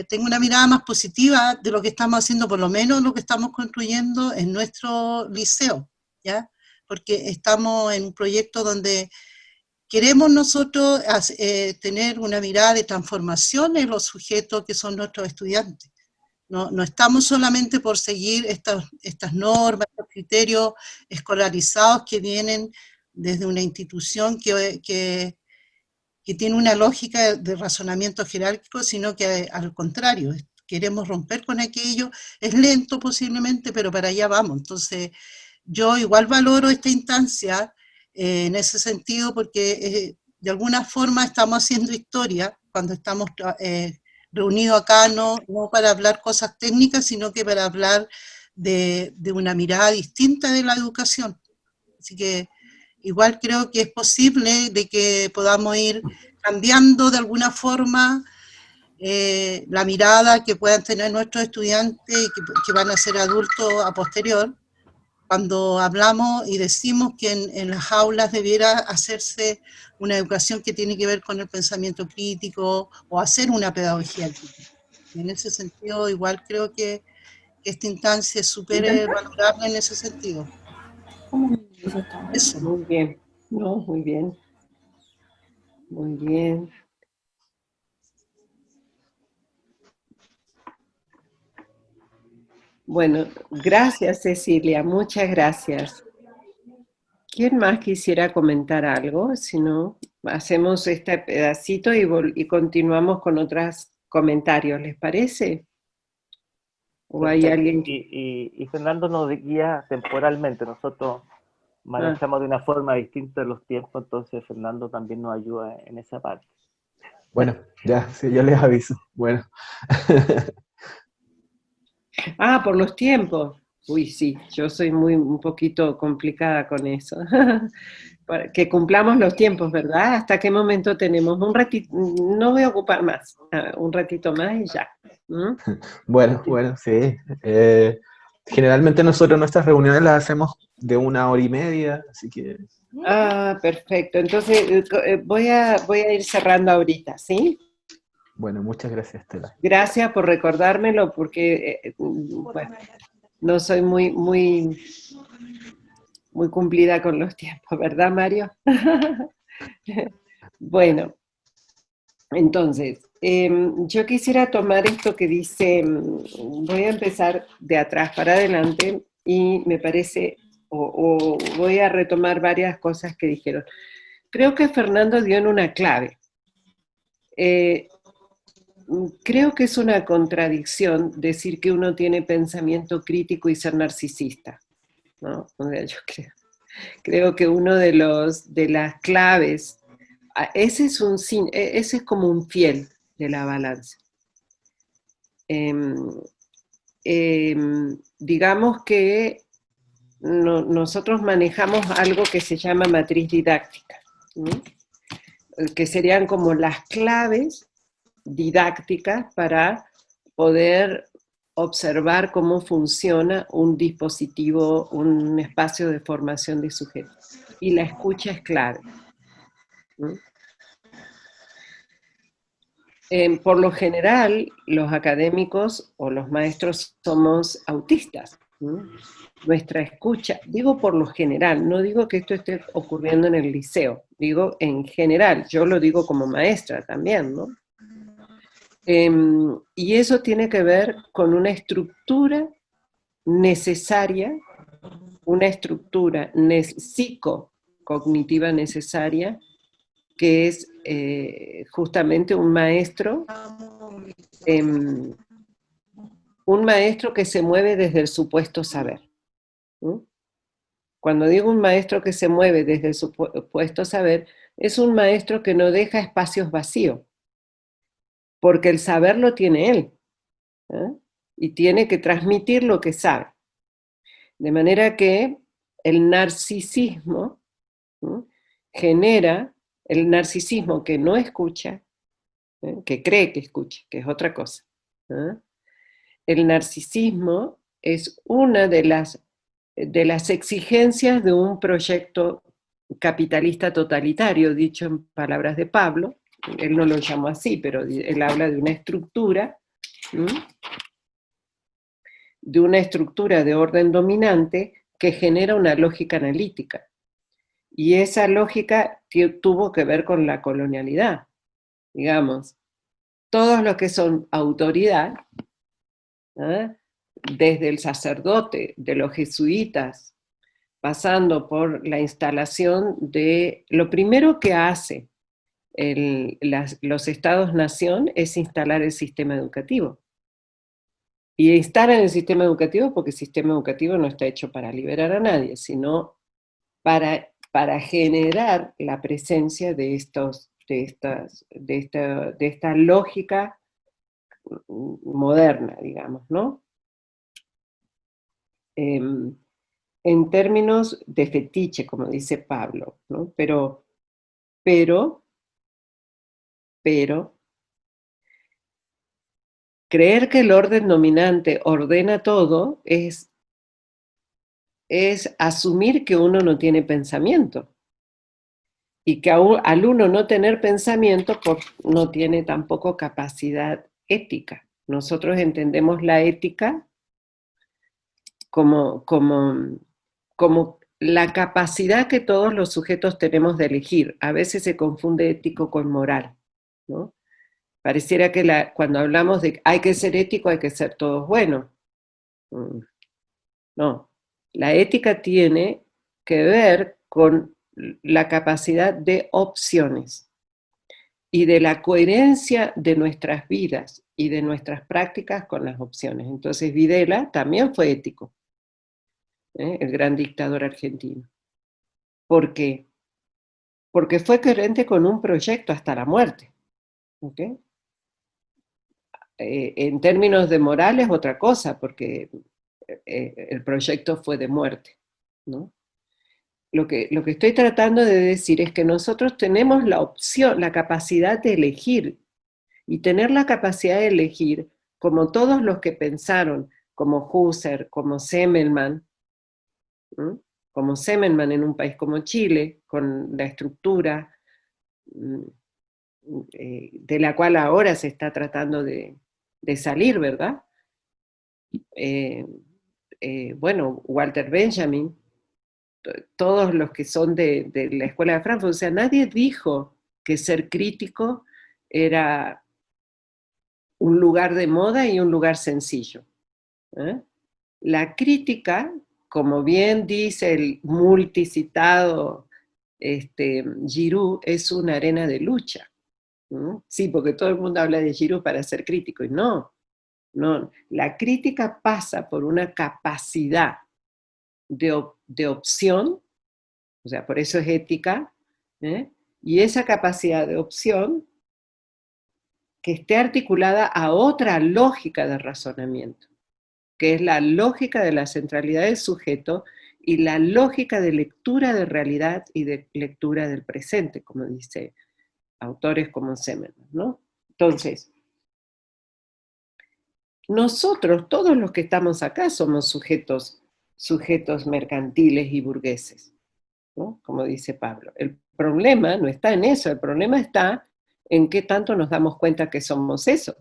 tengo una mirada más positiva de lo que estamos haciendo, por lo menos lo que estamos construyendo en nuestro liceo, ¿ya? Porque estamos en un proyecto donde queremos nosotros tener una mirada de transformación en los sujetos que son nuestros estudiantes. No estamos solamente por seguir estas normas, estos criterios escolarizados que vienen desde una institución que tiene una lógica de razonamiento jerárquico, sino que al contrario, queremos romper con aquello. Es lento posiblemente, pero para allá vamos. Entonces, yo igual valoro esta instancia en ese sentido, porque de alguna forma estamos haciendo historia cuando estamos reunidos acá, no para hablar cosas técnicas, sino que para hablar de una mirada distinta de la educación. Así que igual creo que es posible de que podamos ir cambiando de alguna forma la mirada que puedan tener nuestros estudiantes y que van a ser adultos a posterior, cuando hablamos y decimos que en las aulas debiera hacerse una educación que tiene que ver con el pensamiento crítico o hacer una pedagogía crítica. En ese sentido, igual creo que esta instancia es súper valorable en ese sentido. Eso. Muy bien, no, muy bien. Muy bien. Bueno, gracias Cecilia, muchas gracias. ¿Quién más quisiera comentar algo? Si no, hacemos este pedacito y continuamos con otros comentarios, ¿les parece? ¿O hay Perfecto. alguien Y Fernando nos guía temporalmente. Nosotros manejamos de una forma distinta los tiempos, entonces Fernando también nos ayuda en esa parte. Bueno, ya, sí, yo les aviso. Bueno. Ah, por los tiempos. Uy, sí, yo soy un poquito complicada con eso. Para que cumplamos los tiempos, ¿verdad? ¿Hasta qué momento tenemos? Un ratito, no voy a ocupar más, un ratito más y ya. ¿Mm? Bueno, sí. Generalmente nosotros nuestras reuniones las hacemos de 1 hora y media, así que... Ah, perfecto. Entonces voy a ir cerrando ahorita, ¿sí? Bueno, muchas gracias, Estela. Gracias por recordármelo porque bueno, no soy muy cumplida con los tiempos, ¿verdad, Mario? Bueno, entonces, yo quisiera tomar esto que dice, voy a empezar de atrás para adelante y me parece, o voy a retomar varias cosas que dijeron. Creo que Fernando dio en una clave. Creo que es una contradicción decir que uno tiene pensamiento crítico y ser narcisista, ¿no? O sea, yo creo que uno de las claves, ese es como un fiel de la balanza. Digamos que nosotros manejamos algo que se llama matriz didáctica, ¿no? Que serían como las claves didácticas para poder observar cómo funciona un dispositivo, un espacio de formación de sujetos. Y la escucha es clave. Por lo general, los académicos o los maestros somos autistas. Nuestra escucha, digo por lo general, no digo que esto esté ocurriendo en el liceo, digo en general, yo lo digo como maestra también, ¿no? Y eso tiene que ver con una estructura necesaria, una estructura psicocognitiva necesaria, que es justamente un maestro que se mueve desde el supuesto saber. Cuando digo un maestro que se mueve desde el supuesto saber, es un maestro que no deja espacios vacíos, porque el saber lo tiene él, y tiene que transmitir lo que sabe. De manera que el narcisismo genera, el narcisismo que no escucha, que cree que escucha, que es otra cosa. El narcisismo es una de las exigencias de un proyecto capitalista totalitario, dicho en palabras de Pablo. Él no lo llamó así, pero él habla de una estructura, de orden dominante que genera una lógica analítica. Y esa lógica tuvo que ver con la colonialidad, digamos. Todos los que son autoridad, ¿eh? Desde el sacerdote, de los jesuitas, pasando por la instalación de... Lo primero que hace los estados-nación es instalar el sistema educativo. Y instalan el sistema educativo porque el sistema educativo no está hecho para liberar a nadie, sino para generar la presencia de esta lógica moderna, digamos, ¿no? En términos de fetiche, como dice Pablo, ¿no? Pero, creer que el orden dominante ordena todo es asumir que uno no tiene pensamiento. Y que al uno no tener pensamiento, no tiene tampoco capacidad ética. Nosotros entendemos la ética como la capacidad que todos los sujetos tenemos de elegir. A veces se confunde ético con moral, ¿no? Pareciera que cuando hablamos de hay que ser ético, hay que ser todos buenos. No, la ética tiene que ver con la capacidad de opciones y de la coherencia de nuestras vidas y de nuestras prácticas con las opciones. Entonces Videla también fue ético, el gran dictador argentino. ¿Por qué? Porque fue coherente con un proyecto hasta la muerte. ¿Okay? En términos de moral es otra cosa, porque el proyecto fue de muerte, ¿no? Lo que estoy tratando de decir es que nosotros tenemos la opción, la capacidad de elegir, y tener la capacidad de elegir, como todos los que pensaron, como Husserl, como Semmelmann, ¿no? Como Semmelmann en un país como Chile, con la estructura de la cual ahora se está tratando de salir, ¿verdad? Bueno, Walter Benjamin, todos los que son de la Escuela de Frankfurt, o sea, nadie dijo que ser crítico era un lugar de moda y un lugar sencillo. La crítica, como bien dice el multicitado Giroud, es una arena de lucha. Sí, porque todo el mundo habla de Giroud para ser crítico, y no. La crítica pasa por una capacidad de opción, o sea, por eso es ética, y esa capacidad de opción que esté articulada a otra lógica de razonamiento, que es la lógica de la centralidad del sujeto y la lógica de lectura de realidad y de lectura del presente, como dice autores como Semmelmann, ¿no? Entonces, nosotros, todos los que estamos acá, somos sujetos mercantiles y burgueses, ¿no? Como dice Pablo. El problema no está en eso, el problema está en qué tanto nos damos cuenta que somos eso.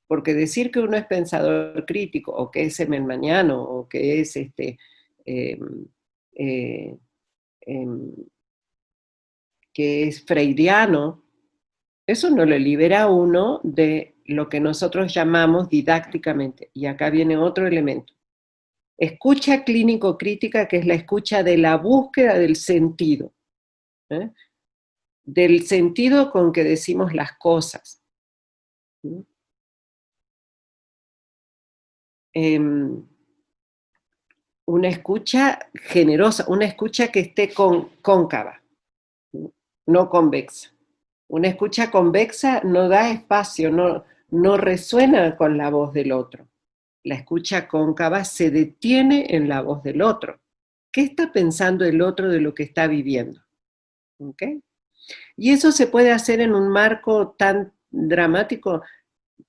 Porque decir que uno es pensador crítico, o que es semmelmaniano, o que es que es freudiano, eso no lo libera a uno de lo que nosotros llamamos didácticamente. Y acá viene otro elemento. Escucha clínico-crítica, que es la escucha de la búsqueda del sentido. Del sentido con que decimos las cosas. Una escucha generosa, una escucha que esté cóncava, no convexa. Una escucha convexa no da espacio, no resuena con la voz del otro. La escucha cóncava se detiene en la voz del otro. ¿Qué está pensando el otro de lo que está viviendo? ¿Okay? Y eso se puede hacer en un marco tan dramático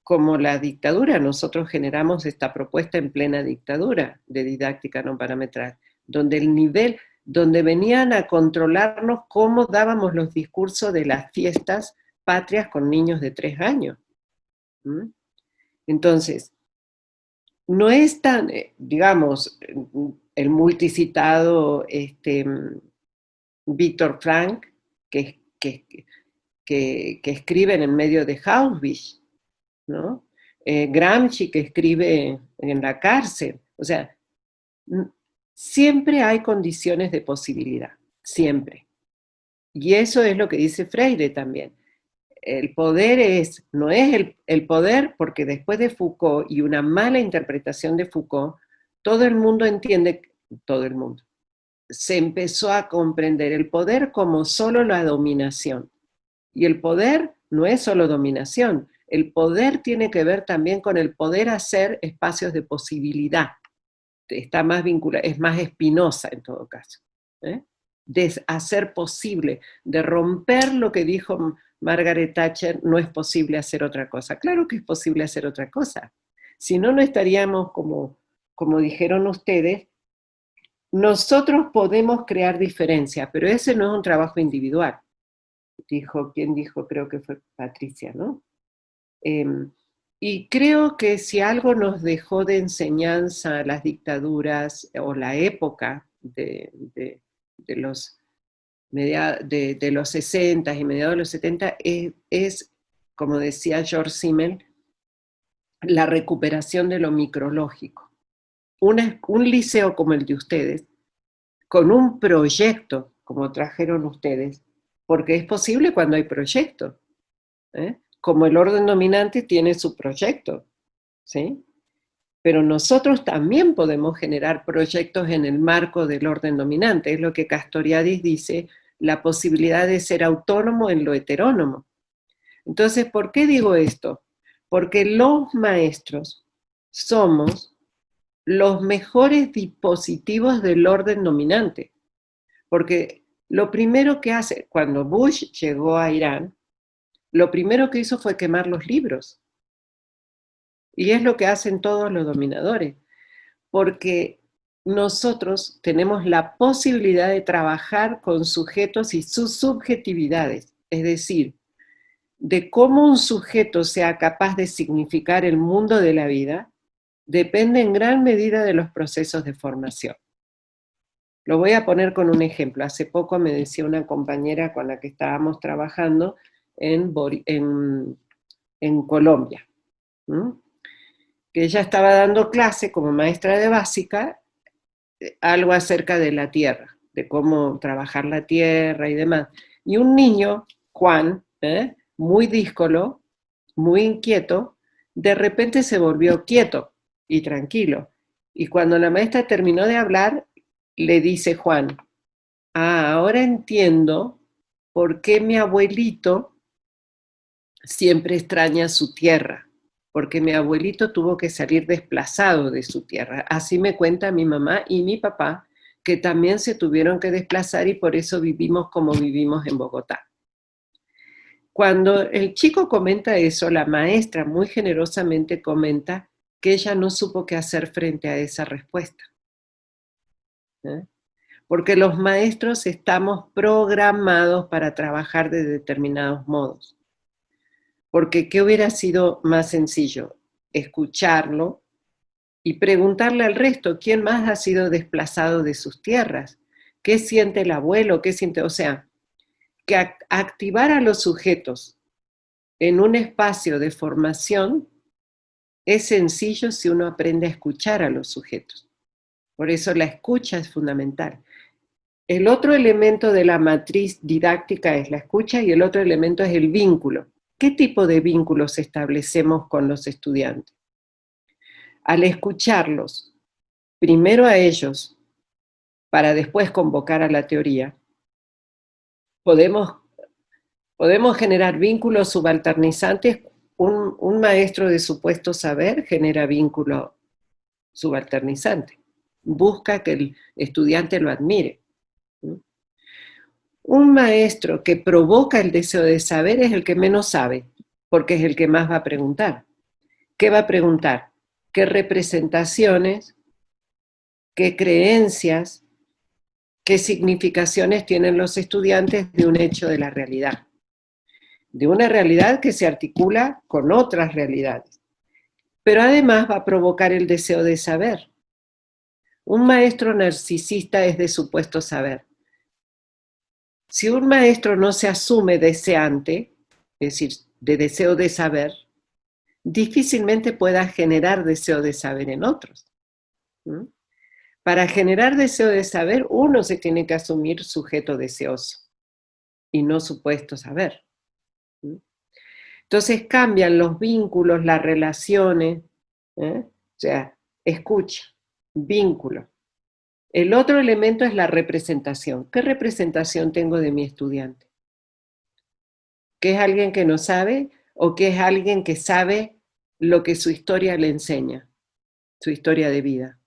como la dictadura. Nosotros generamos esta propuesta en plena dictadura de didáctica no parametral, donde venían a controlarnos cómo dábamos los discursos de las fiestas patrias con niños de 3 años. Entonces, no es tan, digamos, el multicitado Víctor Frank, que escribe en el medio de Auschwitz, ¿no? Gramsci, que escribe en la cárcel. O sea, siempre hay condiciones de posibilidad, siempre. Y eso es lo que dice Freire también. El poder no es el poder, porque después de Foucault y una mala interpretación de Foucault, todo el mundo entiende, todo el mundo, se empezó a comprender el poder como solo la dominación. Y el poder no es solo dominación, el poder tiene que ver también con el poder hacer espacios de posibilidad. Está más vinculada, es más Spinoza en todo caso. De hacer posible, de romper lo que dijo Margaret Thatcher, no es posible hacer otra cosa. Claro que es posible hacer otra cosa. Si no, no estaríamos como dijeron ustedes. Nosotros podemos crear diferencia, pero ese no es un trabajo individual. ¿Quién dijo? Creo que fue Patricia, ¿no? Y creo que si algo nos dejó de enseñanza las dictaduras o la época de los 60 y mediados de los 70 es, como decía George Simmel, la recuperación de lo micrológico. Un liceo como el de ustedes, con un proyecto como trajeron ustedes, porque es posible cuando hay proyecto, como el orden dominante tiene su proyecto, ¿sí? Pero nosotros también podemos generar proyectos en el marco del orden dominante, es lo que Castoriadis dice, la posibilidad de ser autónomo en lo heterónomo. Entonces, ¿por qué digo esto? Porque los maestros somos los mejores dispositivos del orden dominante. Porque lo primero que hace, cuando Bush llegó a Irán, lo primero que hizo fue quemar los libros. Y es lo que hacen todos los dominadores. Porque nosotros tenemos la posibilidad de trabajar con sujetos y sus subjetividades. Es decir, de cómo un sujeto sea capaz de significar el mundo de la vida, depende en gran medida de los procesos de formación. Lo voy a poner con un ejemplo. Hace poco me decía una compañera con la que estábamos trabajando en Colombia, que ella estaba dando clase como maestra de básica, algo acerca de la tierra, de cómo trabajar la tierra y demás. Y un niño, Juan, muy díscolo, muy inquieto, de repente se volvió quieto y tranquilo. Y cuando la maestra terminó de hablar, le dice Juan, ahora entiendo por qué mi abuelito siempre extraña su tierra, porque mi abuelito tuvo que salir desplazado de su tierra. Así me cuenta mi mamá y mi papá, que también se tuvieron que desplazar y por eso vivimos como vivimos en Bogotá. Cuando el chico comenta eso, la maestra muy generosamente comenta que ella no supo qué hacer frente a esa respuesta. Porque los maestros estamos programados para trabajar de determinados modos. Porque ¿qué hubiera sido más sencillo? Escucharlo y preguntarle al resto, ¿quién más ha sido desplazado de sus tierras? ¿Qué siente el abuelo? ¿Qué siente? O sea, que activar a los sujetos en un espacio de formación es sencillo si uno aprende a escuchar a los sujetos. Por eso la escucha es fundamental. El otro elemento de la matriz didáctica es la escucha y el otro elemento es el vínculo. ¿Qué tipo de vínculos establecemos con los estudiantes? Al escucharlos, primero a ellos, para después convocar a la teoría, podemos generar vínculos subalternizantes. Un maestro de supuesto saber genera vínculo subalternizante. Busca que el estudiante lo admire. Un maestro que provoca el deseo de saber es el que menos sabe, porque es el que más va a preguntar. ¿Qué va a preguntar? ¿Qué representaciones, qué creencias, qué significaciones tienen los estudiantes de un hecho de la realidad? De una realidad que se articula con otras realidades. Pero además va a provocar el deseo de saber. Un maestro narcisista es de supuesto saber. Si un maestro no se asume deseante, es decir, de deseo de saber, difícilmente pueda generar deseo de saber en otros. ¿Mm? Para generar deseo de saber, uno se tiene que asumir sujeto deseoso y no supuesto saber. ¿Mm? Entonces cambian los vínculos, las relaciones, ¿eh? O sea, escucha, vínculo. El otro elemento es la representación. ¿Qué representación tengo de mi estudiante? ¿Que es alguien que no sabe o que es alguien que sabe lo que su historia le enseña, su historia de vida?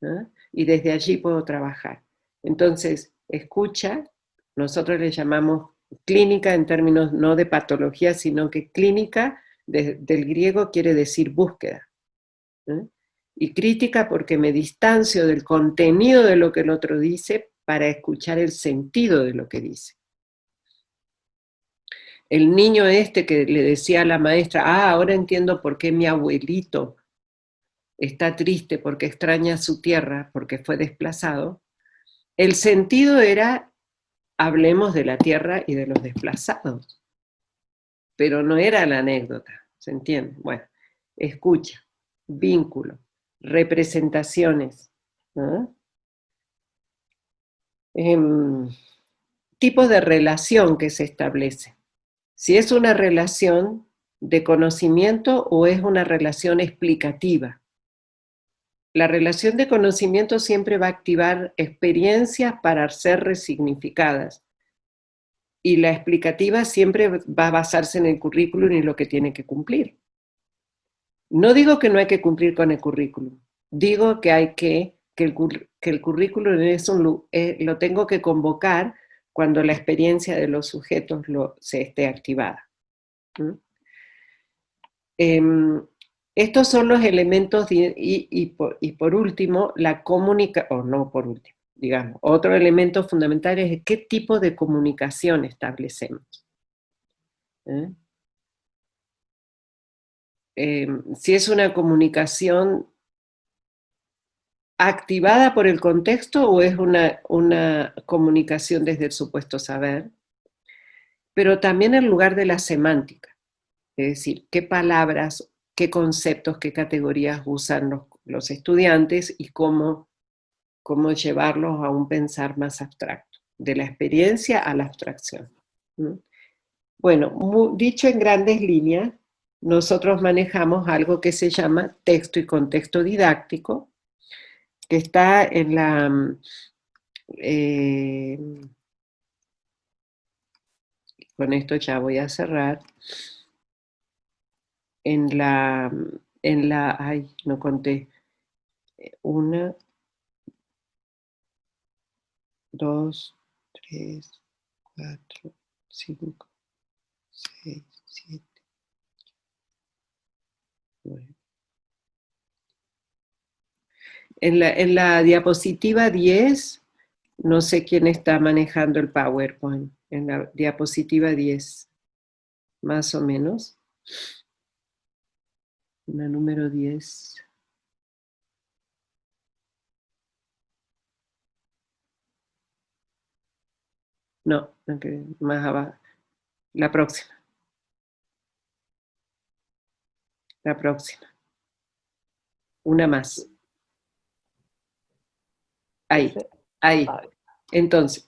¿Eh? Y desde allí puedo trabajar. Entonces, escucha, nosotros le llamamos clínica en términos no de patología, sino que clínica del griego quiere decir búsqueda. ¿Eh? Y crítica porque me distancio del contenido de lo que el otro dice para escuchar el sentido de lo que dice. El niño este que le decía a la maestra, ahora entiendo por qué mi abuelito está triste porque extraña su tierra, porque fue desplazado. El sentido era, hablemos de la tierra y de los desplazados, pero no era la anécdota, ¿se entiende? Bueno, escucha, vínculo, representaciones, ¿no? Tipo de relación que se establece. Si es una relación de conocimiento o es una relación explicativa. La relación de conocimiento siempre va a activar experiencias para ser resignificadas. Y la explicativa siempre va a basarse en el currículum y lo que tiene que cumplir. No digo que no hay que cumplir con el currículum. Digo que hay que el currículum lo tengo que convocar cuando la experiencia de los sujetos se esté activada. Estos son los elementos y por último, la comunicación, o no por último, digamos, otro elemento fundamental es qué tipo de comunicación establecemos. Si es una comunicación activada por el contexto o es una comunicación desde el supuesto saber, pero también en lugar de la semántica, es decir, qué palabras, qué conceptos, qué categorías usan los estudiantes y cómo llevarlos a un pensar más abstracto, de la experiencia a la abstracción. Bueno, dicho en grandes líneas, nosotros manejamos algo que se llama texto y contexto didáctico, que está en la... con esto ya voy a cerrar. Ay, no conté. 1, 2, 3, 4, 5, 6, 7, 9. En la diapositiva 10, no sé quién está manejando el PowerPoint. En la diapositiva 10, más o menos. La número 10. No, más abajo. La próxima. La próxima. Una más. Ahí. Entonces,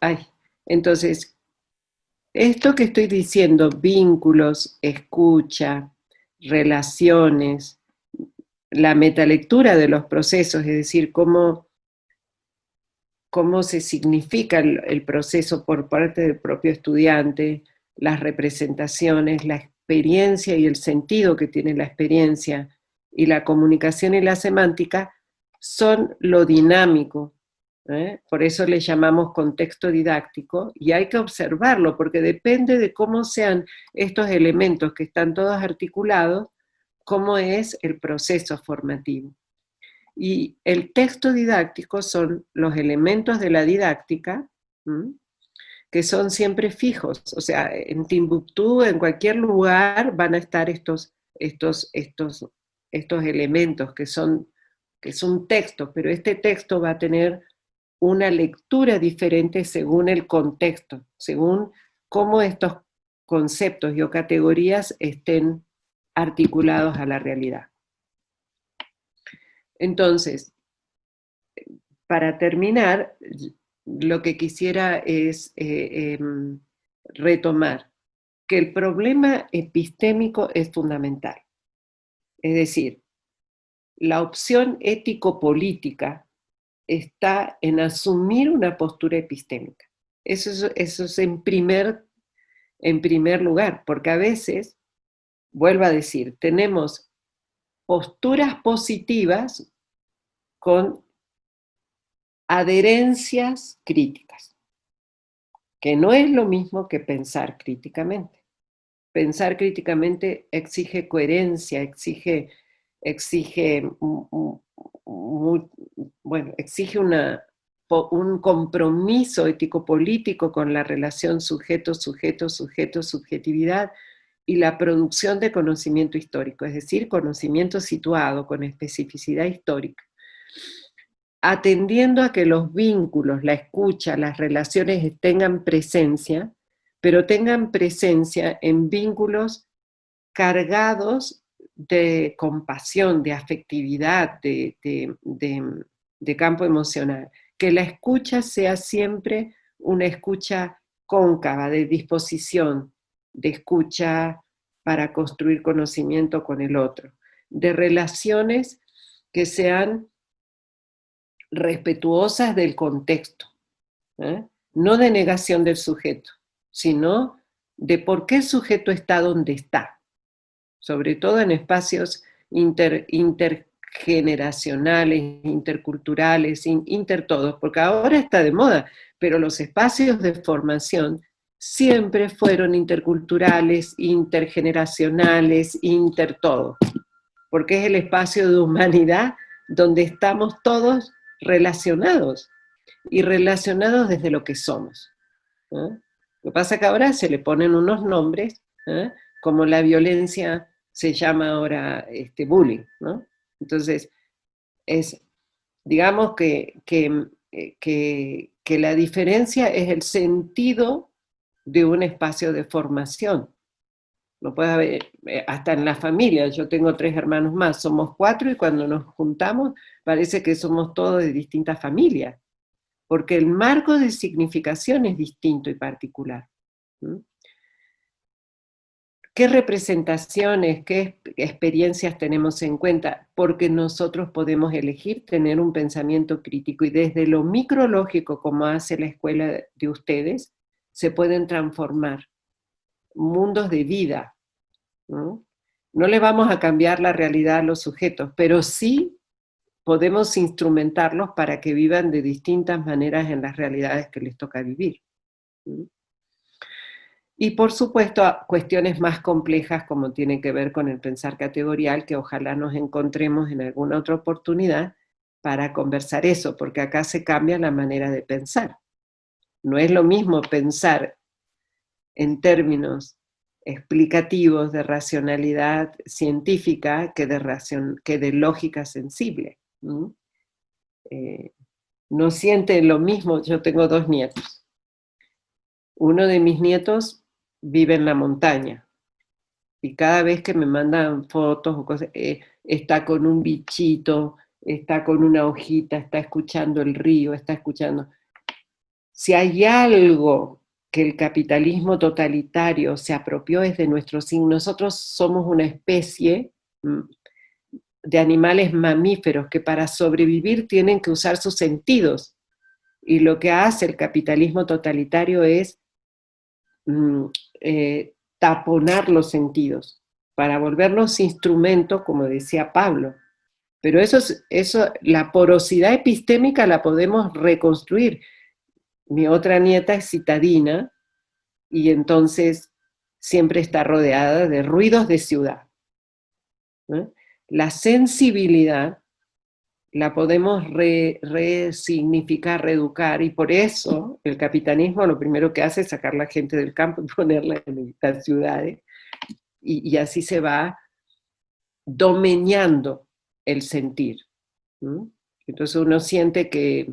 esto que estoy diciendo, vínculos, escucha, relaciones, la metalectura de los procesos, es decir, cómo se significa el proceso por parte del propio estudiante, las representaciones, la experiencia y el sentido que tiene la experiencia, y la comunicación y la semántica son lo dinámico. Por eso le llamamos contexto didáctico, y hay que observarlo, porque depende de cómo sean estos elementos que están todos articulados, cómo es el proceso formativo. Y el texto didáctico son los elementos de la didáctica, que son siempre fijos. O sea, en Timbuktu, en cualquier lugar, van a estar estos elementos que son textos, pero este texto va a tener una lectura diferente según el contexto, según cómo estos conceptos o categorías estén articulados a la realidad. Entonces, para terminar, lo que quisiera es retomar que el problema epistémico es fundamental. Es decir, la opción ético-política está en asumir una postura epistémica. Eso es en primer lugar, porque a veces, vuelvo a decir, tenemos posturas positivas con adherencias críticas, que no es lo mismo que pensar críticamente. Pensar críticamente exige coherencia, exige un compromiso ético-político con la relación sujeto-subjetividad y la producción de conocimiento histórico, es decir, conocimiento situado con especificidad histórica, atendiendo a que los vínculos, la escucha, las relaciones tengan presencia, pero tengan presencia en vínculos cargados de compasión, de afectividad, de campo emocional. Que la escucha sea siempre una escucha cóncava, de disposición, de escucha para construir conocimiento con el otro, de relaciones que sean respetuosas del contexto, no de negación del sujeto, sino de por qué el sujeto está donde está, sobre todo en espacios intergeneracionales, interculturales, intertodos, porque ahora está de moda, pero los espacios de formación siempre fueron interculturales, intergeneracionales, intertodos, porque es el espacio de humanidad donde estamos todos relacionados, y relacionados desde lo que somos. Lo que pasa es que ahora se le ponen unos nombres, como la violencia se llama ahora bullying, ¿no? Entonces, digamos que la diferencia es el sentido de un espacio de formación. Lo puede haber hasta en la familia. Yo tengo 3 hermanos más, somos 4, y cuando nos juntamos parece que somos todos de distintas familias, porque el marco de significación es distinto y particular. ¿Qué representaciones, qué experiencias tenemos en cuenta? Porque nosotros podemos elegir tener un pensamiento crítico, y desde lo micrológico, como hace la escuela de ustedes, se pueden transformar mundos de vida, ¿no? No le vamos a cambiar la realidad a los sujetos, pero sí podemos instrumentarlos para que vivan de distintas maneras en las realidades que les toca vivir. Y por supuesto, cuestiones más complejas como tienen que ver con el pensar categorial, que ojalá nos encontremos en alguna otra oportunidad para conversar eso, porque acá se cambia la manera de pensar. No es lo mismo pensar en términos explicativos de racionalidad científica que de lógica sensible. No sienten lo mismo. Yo tengo 2 nietos. Uno de mis nietos vive en la montaña, y cada vez que me mandan fotos o cosas, está con un bichito, está con una hojita, está escuchando el río, está escuchando. Si hay algo que el capitalismo totalitario se apropió, es de nuestros signos. Nosotros somos una especie de animales mamíferos que para sobrevivir tienen que usar sus sentidos, y lo que hace el capitalismo totalitario es taponar los sentidos para volvernos instrumentos, como decía Pablo. Pero la porosidad epistémica la podemos reconstruir. Mi otra nieta es citadina, y entonces siempre está rodeada de ruidos de ciudad. La sensibilidad la podemos resignificar, reeducar, y por eso el capitalismo lo primero que hace es sacar a la gente del campo y ponerla en las ciudades, y así se va domeñando el sentir. Entonces uno siente que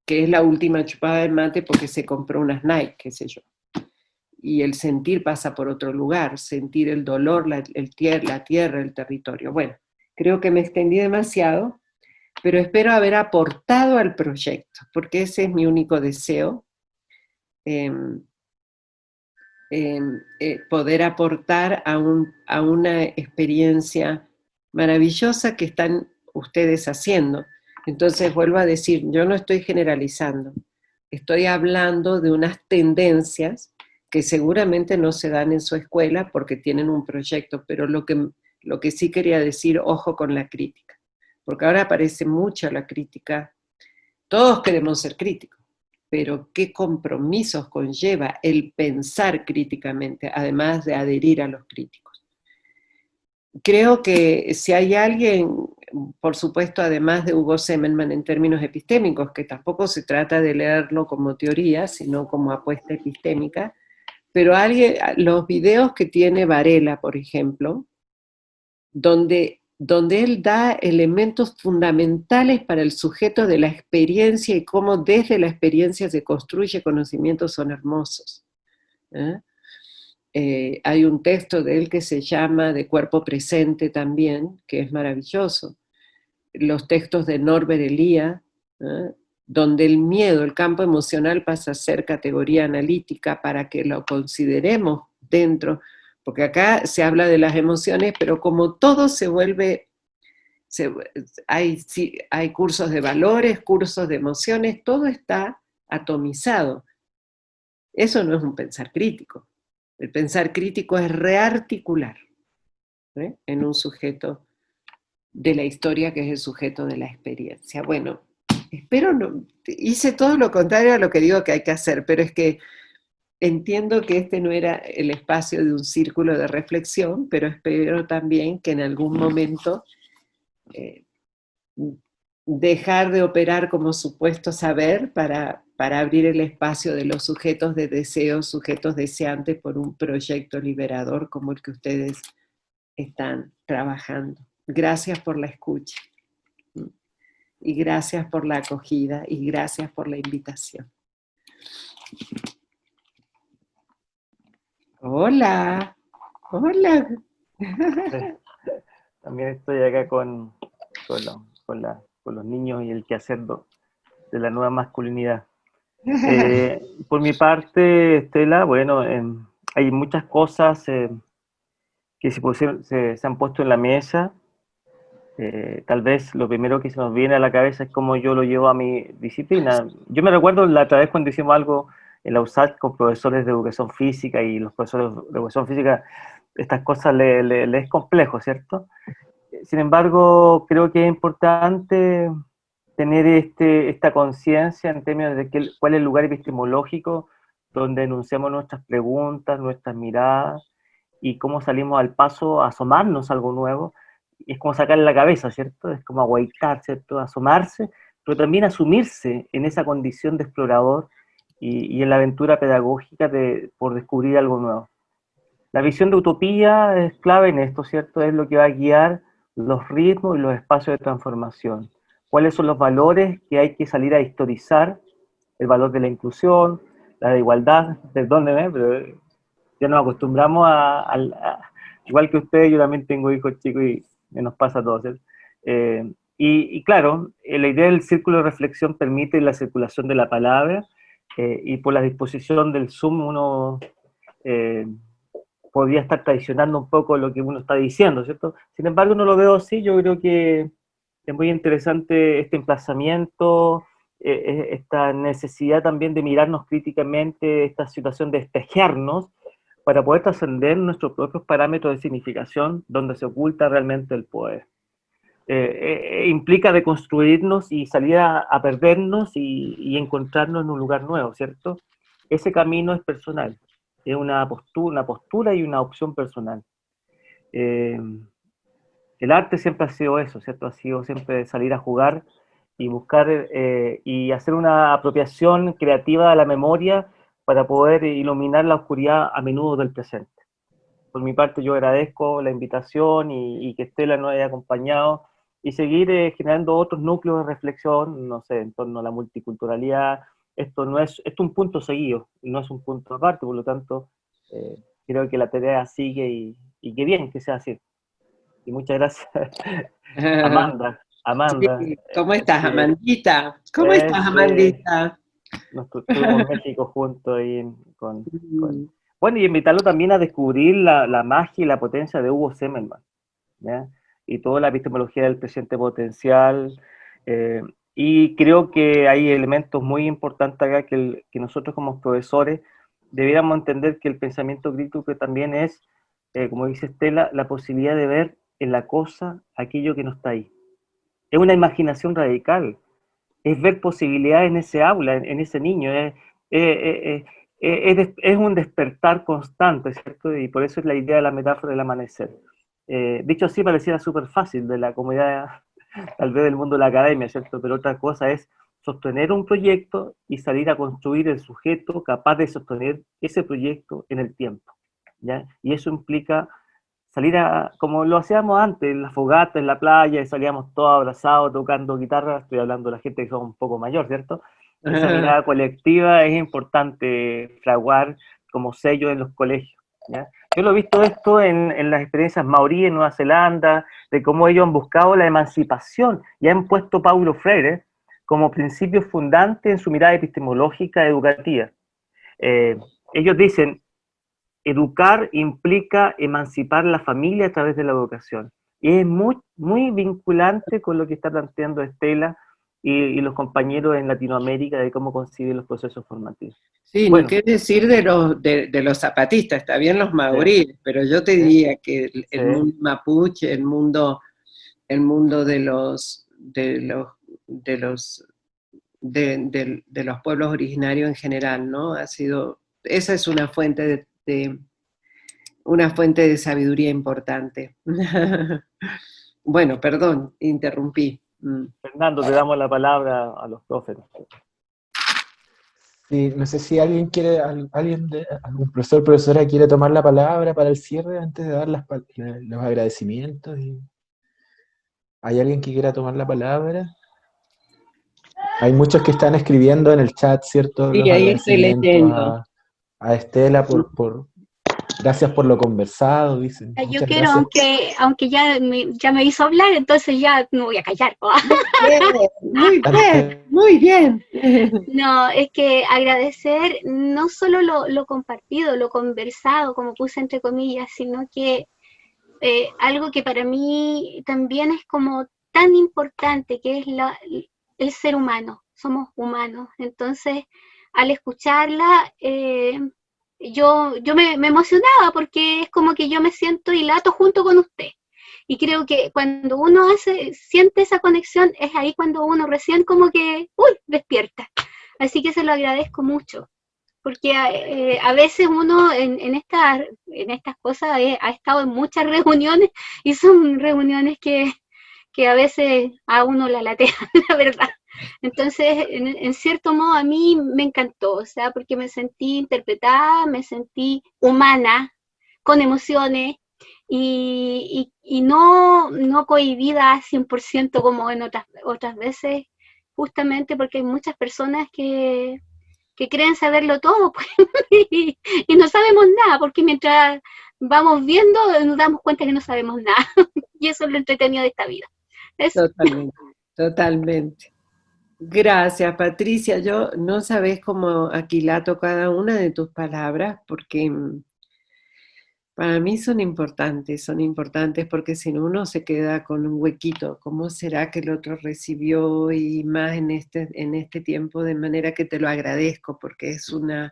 que es la última chupada de mate porque se compró unas Nike, qué sé yo. Y el sentir pasa por otro lugar, sentir el dolor, la tierra, el territorio. Bueno, creo que me extendí demasiado, pero espero haber aportado al proyecto, porque ese es mi único deseo, poder aportar a una experiencia maravillosa que están ustedes haciendo. Entonces vuelvo a decir, yo no estoy generalizando, estoy hablando de unas tendencias que seguramente no se dan en su escuela porque tienen un proyecto, pero lo que sí quería decir, ojo con la crítica, porque ahora aparece mucha la crítica, todos queremos ser críticos, pero qué compromisos conlleva el pensar críticamente, además de adherir a los críticos. Creo que si hay alguien, por supuesto, además de Hugo Semelman en términos epistémicos, que tampoco se trata de leerlo como teoría, sino como apuesta epistémica, pero los videos que tiene Varela, por ejemplo, donde él da elementos fundamentales para el sujeto de la experiencia y cómo desde la experiencia se construye conocimiento, son hermosos. Hay un texto de él que se llama De cuerpo presente también, que es maravilloso. Los textos de Norbert Elias, donde el miedo, el campo emocional pasa a ser categoría analítica para que lo consideremos dentro, porque acá se habla de las emociones, pero como todo se vuelve, hay cursos de valores, cursos de emociones, todo está atomizado. Eso no es un pensar crítico. El pensar crítico es rearticular en un sujeto de la historia que es el sujeto de la experiencia. Bueno, hice todo lo contrario a lo que digo que hay que hacer, pero es que entiendo que este no era el espacio de un círculo de reflexión, pero espero también que en algún momento dejar de operar como supuesto saber para abrir el espacio de los sujetos de deseo, sujetos deseantes por un proyecto liberador como el que ustedes están trabajando. Gracias por la escucha. Y gracias por la acogida y gracias por la invitación. Hola, hola. También estoy acá con los niños y el quehacer de la nueva masculinidad. Por mi parte, Estela, bueno, hay muchas cosas que se han puesto en la mesa. Tal vez lo primero que se nos viene a la cabeza es cómo yo lo llevo a mi disciplina. Yo me recuerdo la otra vez cuando hicimos algo en la USACH con profesores de educación física, y los profesores de educación física, estas cosas les es complejo, ¿cierto? Sin embargo, creo que es importante tener esta conciencia en términos de cuál es el lugar epistemológico donde enunciamos nuestras preguntas, nuestras miradas, y cómo salimos al paso a asomarnos a algo nuevo. Es como sacarle la cabeza, ¿cierto? Es como aguaitar, ¿cierto? Asomarse, pero también asumirse en esa condición de explorador y en la aventura pedagógica por descubrir algo nuevo. La visión de utopía es clave en esto, ¿cierto? Es lo que va a guiar los ritmos y los espacios de transformación. ¿Cuáles son los valores que hay que salir a historizar? El valor de la inclusión, la de igualdad, perdónenme, pero ya nos acostumbramos igual que ustedes, yo también tengo hijos chicos y me nos pasa a todos, ¿cierto? Y claro, la idea del círculo de reflexión permite la circulación de la palabra, y por la disposición del Zoom uno podría estar traicionando un poco lo que uno está diciendo, ¿cierto? Sin embargo, no lo veo así. Yo creo que es muy interesante este emplazamiento, esta necesidad también de mirarnos críticamente, esta situación de espejearnos para poder trascender nuestros propios parámetros de significación donde se oculta realmente el poder. Implica deconstruirnos y salir a perdernos y encontrarnos en un lugar nuevo, ¿cierto? Ese camino es personal, es una postura y una opción personal. El arte siempre ha sido eso, ¿cierto? Ha sido siempre salir a jugar y buscar y hacer una apropiación creativa de la memoria para poder iluminar la oscuridad a menudo del presente. Por mi parte, yo agradezco la invitación y que Estela nos haya acompañado y seguir generando otros núcleos de reflexión, no sé, en torno a la multiculturalidad. Esto es un punto seguido, no es un punto aparte, por lo tanto, creo que la tarea sigue y qué bien que sea así. Y muchas gracias, Amanda. Sí, ¿cómo estás, Sí, Amandita? ¿Cómo estás, sí, Amandita? estuvimos en México juntos ahí con... Mm. Bueno, y invitarlo también a descubrir la magia y la potencia de Hugo Semmelmann, ¿ya? Y toda la epistemología del presente potencial. eh, y creo que hay elementos muy importantes acá que nosotros como profesores debiéramos entender que el pensamiento crítico también es, como dice Estela, la posibilidad de ver en la cosa aquello que no está ahí. Es una imaginación radical, es ver posibilidades en ese aula, en ese niño, es un despertar constante, ¿cierto? Y por eso es la idea de la metáfora del amanecer. Dicho así, pareciera súper fácil de la comunidad, tal vez del mundo de la academia, ¿cierto? Pero otra cosa es sostener un proyecto y salir a construir el sujeto capaz de sostener ese proyecto en el tiempo, ¿ya? Y eso implica salir como lo hacíamos antes, en la fogata, en la playa, y salíamos todos abrazados, tocando guitarra. Estoy hablando de la gente que son un poco mayor, ¿cierto? Esa mirada colectiva es importante fraguar como sello en los colegios, ¿ya? Yo lo he visto esto en las experiencias maorí en Nueva Zelanda, de cómo ellos han buscado la emancipación y han puesto Paulo Freire como principio fundante en su mirada epistemológica educativa. Eh, Ellos dicen, educar implica emancipar la familia a través de la educación. Y es muy, muy vinculante con lo que está planteando Estela y los compañeros en Latinoamérica de cómo conciben los procesos formativos. Sí, ni Bueno, qué decir de los zapatistas, está bien los sí, maoríes, pero yo te sí, diría que sí, el mundo mapuche, el mundo de los pueblos originarios en general, ¿no? Esa es una fuente de sabiduría importante. Bueno, perdón, interrumpí. Fernando, te damos la palabra a los profes. Sí, no sé si alguien quiere, algún profesor o profesora quiere tomar la palabra para el cierre antes de dar los agradecimientos. ¿Hay alguien que quiera tomar la palabra? Hay muchos que están escribiendo en el chat, ¿cierto? Sí, Los ahí estoy agradecimientos leyendo. a Estela gracias por lo conversado, dicen. Yo Muchas quiero, gracias. aunque ya me hizo hablar, entonces ya me voy a callar. Muy bien, muy bien. No, es que agradecer no solo lo compartido, lo conversado, como puse entre comillas, sino que algo que para mí también es como tan importante, que es el ser humano. Somos humanos. Entonces, al escucharla, yo me emocionaba porque es como que yo me siento y lato junto con usted. Y creo que cuando uno siente esa conexión, es ahí cuando uno recién como que, uy, despierta. Así que se lo agradezco mucho, porque a veces uno en estas cosas ha estado en muchas reuniones y son reuniones que a veces a uno la latean, la verdad. Entonces, en cierto modo, a mí me encantó, o sea, porque me sentí interpretada, me sentí humana, con emociones y no cohibida 100% como en otras veces, justamente porque hay muchas personas que creen saberlo todo pues, y no sabemos nada, porque mientras vamos viendo nos damos cuenta que no sabemos nada y eso es lo entretenido de esta vida. Eso. Totalmente, totalmente. Gracias, Patricia. Yo no sabes cómo aquilato cada una de tus palabras, porque para mí son importantes porque si no uno se queda con un huequito. ¿Cómo será que el otro recibió? Y más en este tiempo, de manera que te lo agradezco, porque es una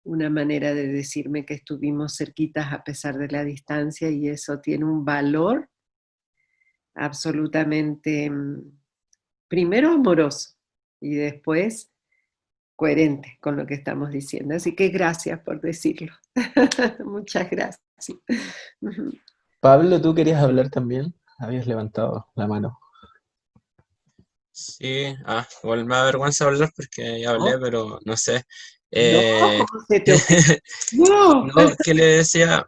manera de decirme que estuvimos cerquitas a pesar de la distancia, y eso tiene un valor absolutamente, primero amoroso y después coherente con lo que estamos diciendo. Así que gracias por decirlo. Muchas gracias. Pablo, ¿tú querías hablar también? Habías levantado la mano. Sí, igual me da vergüenza hablar porque ya hablé, No, pero no sé. no, Eh, ¿cómo se te ocurre? No. no, que le decía,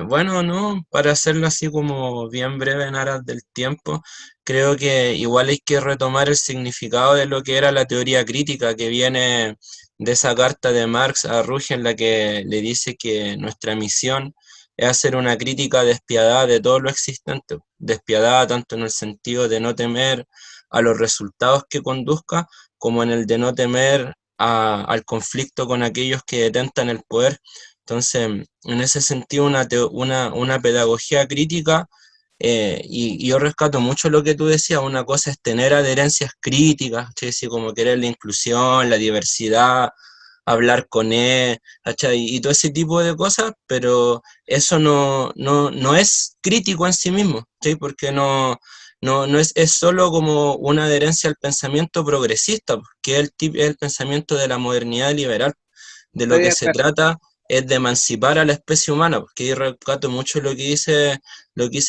Bueno, no, para hacerlo así como bien breve en aras del tiempo, creo que igual hay que retomar el significado de lo que era la teoría crítica que viene de esa carta de Marx a Ruge en la que le dice que nuestra misión es hacer una crítica despiadada de todo lo existente, despiadada tanto en el sentido de no temer a los resultados que conduzca, como en el de no temer al conflicto con aquellos que detentan el poder. Entonces, en ese sentido, una pedagogía crítica, y yo rescato mucho lo que tú decías, una cosa es tener adherencias críticas, ¿sí? Así como querer la inclusión, la diversidad, hablar con él, ¿cachai? Y todo ese tipo de cosas, pero eso no es crítico en sí mismo, ¿sí? Porque no es solo como una adherencia al pensamiento progresista, que es es el pensamiento de la modernidad liberal. De lo Estoy de que se acuerdo. trata es de emancipar a la especie humana, porque ahí rescato mucho lo que dice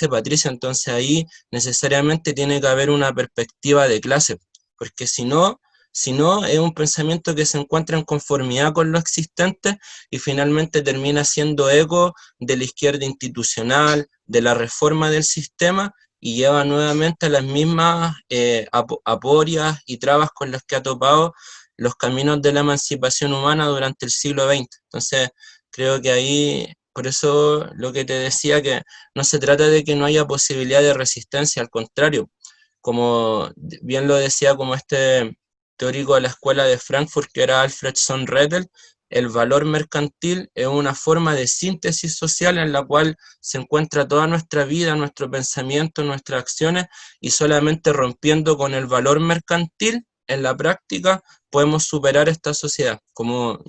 Patricia. Entonces ahí necesariamente tiene que haber una perspectiva de clase, porque si no es un pensamiento que se encuentra en conformidad con lo existente y finalmente termina siendo eco de la izquierda institucional, de la reforma del sistema, y lleva nuevamente a las mismas aporias y trabas con las que ha topado los caminos de la emancipación humana durante el siglo XX. Entonces, creo que ahí, por eso lo que te decía, que no se trata de que no haya posibilidad de resistencia, al contrario, como bien lo decía como este teórico de la escuela de Frankfurt, que era Alfred von Rettel, el valor mercantil es una forma de síntesis social en la cual se encuentra toda nuestra vida, nuestro pensamiento, nuestras acciones, y solamente rompiendo con el valor mercantil en la práctica podemos superar esta sociedad, como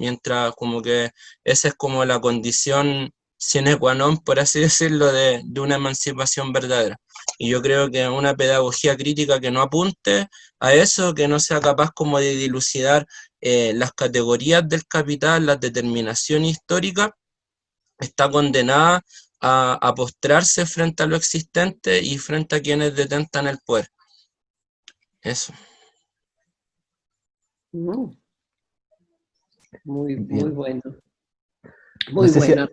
que esa es como la condición sine qua non, por así decirlo, de una emancipación verdadera. Y yo creo que una pedagogía crítica que no apunte a eso, que no sea capaz como de dilucidar las categorías del capital, la determinación histórica, está condenada a postrarse frente a lo existente y frente a quienes detentan el poder. Eso. Mm, muy Bien. bueno. No Muy sé si, bueno.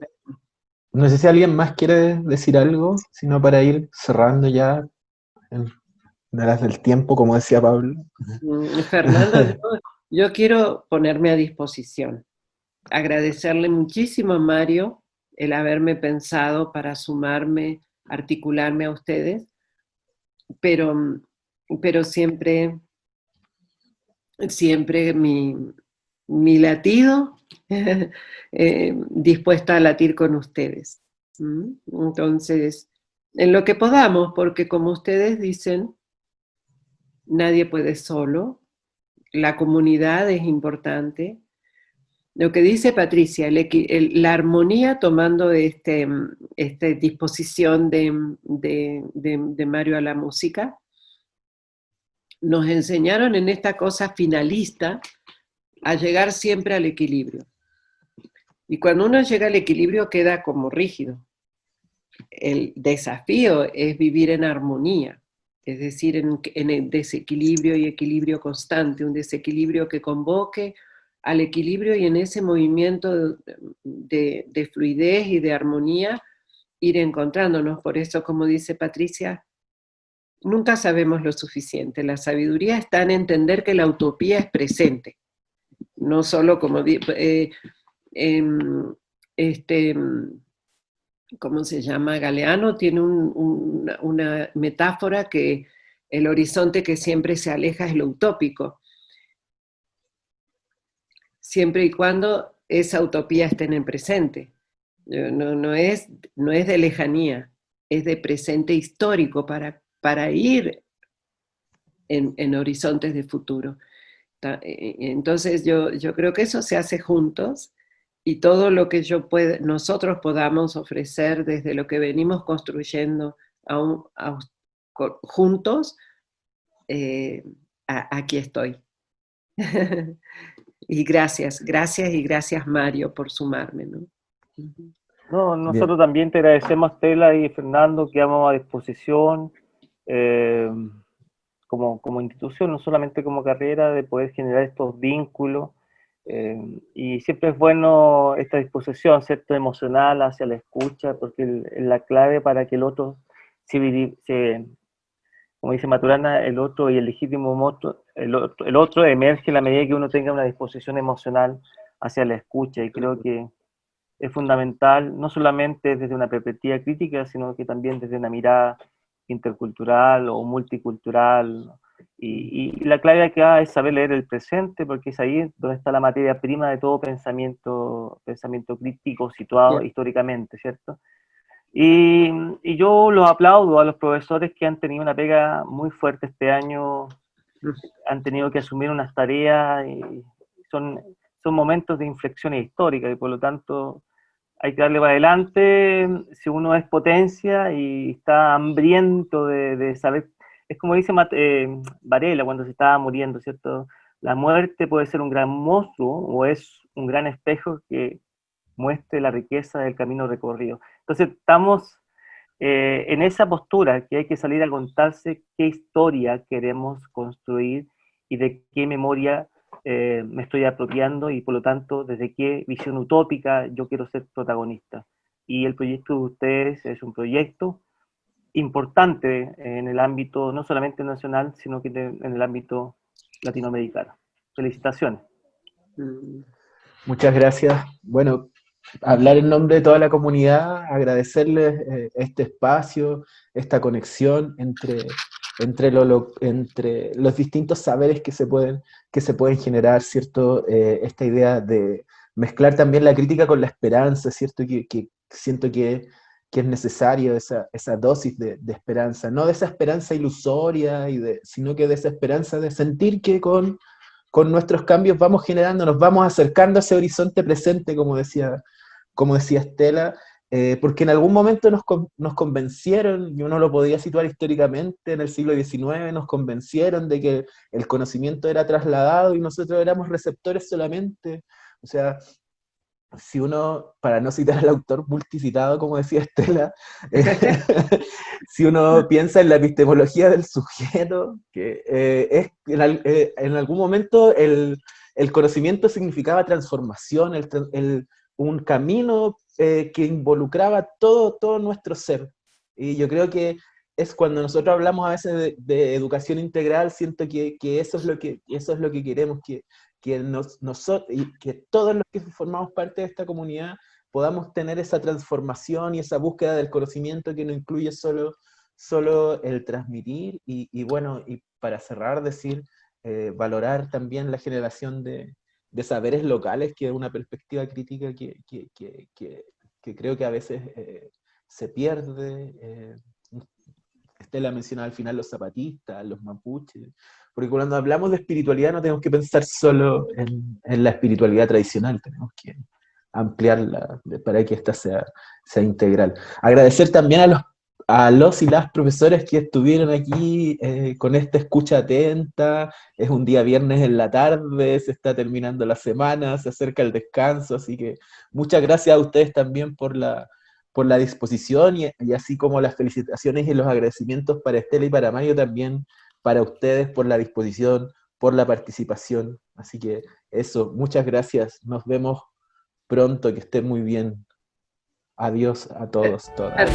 no sé si alguien más quiere decir algo, sino para ir cerrando ya en aras del tiempo, como decía Pablo. Fernando, yo quiero ponerme a disposición. Agradecerle muchísimo a Mario el haberme pensado para sumarme, articularme a ustedes, pero siempre mi latido dispuesta a latir con ustedes. Entonces, en lo que podamos, porque como ustedes dicen, nadie puede solo, la comunidad es importante. Lo que dice Patricia, la armonía tomando esta disposición de Mario a la música, nos enseñaron en esta cosa finalista a llegar siempre al equilibrio. Y cuando uno llega al equilibrio queda como rígido. El desafío es vivir en armonía, es decir, en el desequilibrio y equilibrio constante, un desequilibrio que convoque al equilibrio y en ese movimiento de fluidez y de armonía ir encontrándonos. Por eso, como dice Patricia, nunca sabemos lo suficiente. La sabiduría está en entender que la utopía es presente, no solo como ¿cómo se llama? Galeano tiene una metáfora que el horizonte que siempre se aleja es lo utópico, siempre y cuando esa utopía esté en el presente. No es de lejanía, es de presente histórico para ir en horizontes de futuro. Entonces yo creo que eso se hace juntos y todo lo que nosotros podamos ofrecer desde lo que venimos construyendo juntos, aquí estoy. Y gracias Mario por sumarme, ¿no? No, Bien. nosotros también te agradecemos, Estela y Fernando, quedamos a disposición como institución, no solamente como carrera, de poder generar estos vínculos Y siempre es bueno esta disposición, ¿cierto?, emocional hacia la escucha, porque es la clave para que el otro, como dice Maturana, el otro y el legítimo otro, el otro emerge en la medida que uno tenga una disposición emocional hacia la escucha, y creo que es fundamental, no solamente desde una perspectiva crítica, sino que también desde una mirada intercultural o multicultural. Y la clave acá es saber leer el presente, porque es ahí donde está la materia prima de todo pensamiento crítico situado históricamente, ¿cierto? Y yo los aplaudo a los profesores que han tenido una pega muy fuerte este año, han tenido que asumir unas tareas, y son momentos de inflexiones históricas, y por lo tanto hay que darle para adelante. Si uno es potencia y está hambriento de saber, es como dice Varela cuando se estaba muriendo, ¿cierto? La muerte puede ser un gran monstruo o es un gran espejo que muestre la riqueza del camino recorrido. Entonces estamos en esa postura que hay que salir a contarse qué historia queremos construir y de qué memoria me estoy apropiando, y por lo tanto desde qué visión utópica yo quiero ser protagonista. Y el proyecto de ustedes es un proyecto importante en el ámbito no solamente nacional, sino que en el ámbito latinoamericano. Felicitaciones. Muchas gracias. Bueno, hablar en nombre de toda la comunidad, agradecerles este espacio, esta conexión entre los distintos saberes que se pueden generar, ¿cierto? Esta idea de mezclar también la crítica con la esperanza, ¿cierto? Que siento que es necesario esa dosis de esperanza, no de esa esperanza ilusoria, sino que de esa esperanza de sentir que con nuestros cambios vamos generando, nos vamos acercando a ese horizonte presente, como decía Estela, porque en algún momento nos convencieron, yo no lo podía situar históricamente, en el siglo XIX nos convencieron de que el conocimiento era trasladado y nosotros éramos receptores solamente. O sea, si uno, para no citar al autor multicitado, como decía Estela, si uno piensa en la epistemología del sujeto, que en algún momento el conocimiento significaba transformación, un camino que involucraba todo nuestro ser. Y yo creo que es cuando nosotros hablamos a veces de educación integral, siento que eso es lo que queremos, que nosotros y que todos los que formamos parte de esta comunidad podamos tener esa transformación y esa búsqueda del conocimiento que no incluye solo el transmitir, y bueno, y para cerrar decir, valorar también la generación de saberes locales, que es una perspectiva crítica que creo que a veces se pierde. Estela mencionaba al final los zapatistas, los mapuches, porque cuando hablamos de espiritualidad no tenemos que pensar solo en la espiritualidad tradicional, tenemos que ampliarla para que esta sea integral. Agradecer también a los y las profesores que estuvieron aquí con esta escucha atenta. Es un día viernes en la tarde, se está terminando la semana, se acerca el descanso, así que muchas gracias a ustedes también por la disposición, y así como las felicitaciones y los agradecimientos para Estela y para Mario, también para ustedes por la disposición, por la participación. Así que eso, muchas gracias, nos vemos pronto, que estén muy bien. Adiós a todos, todas.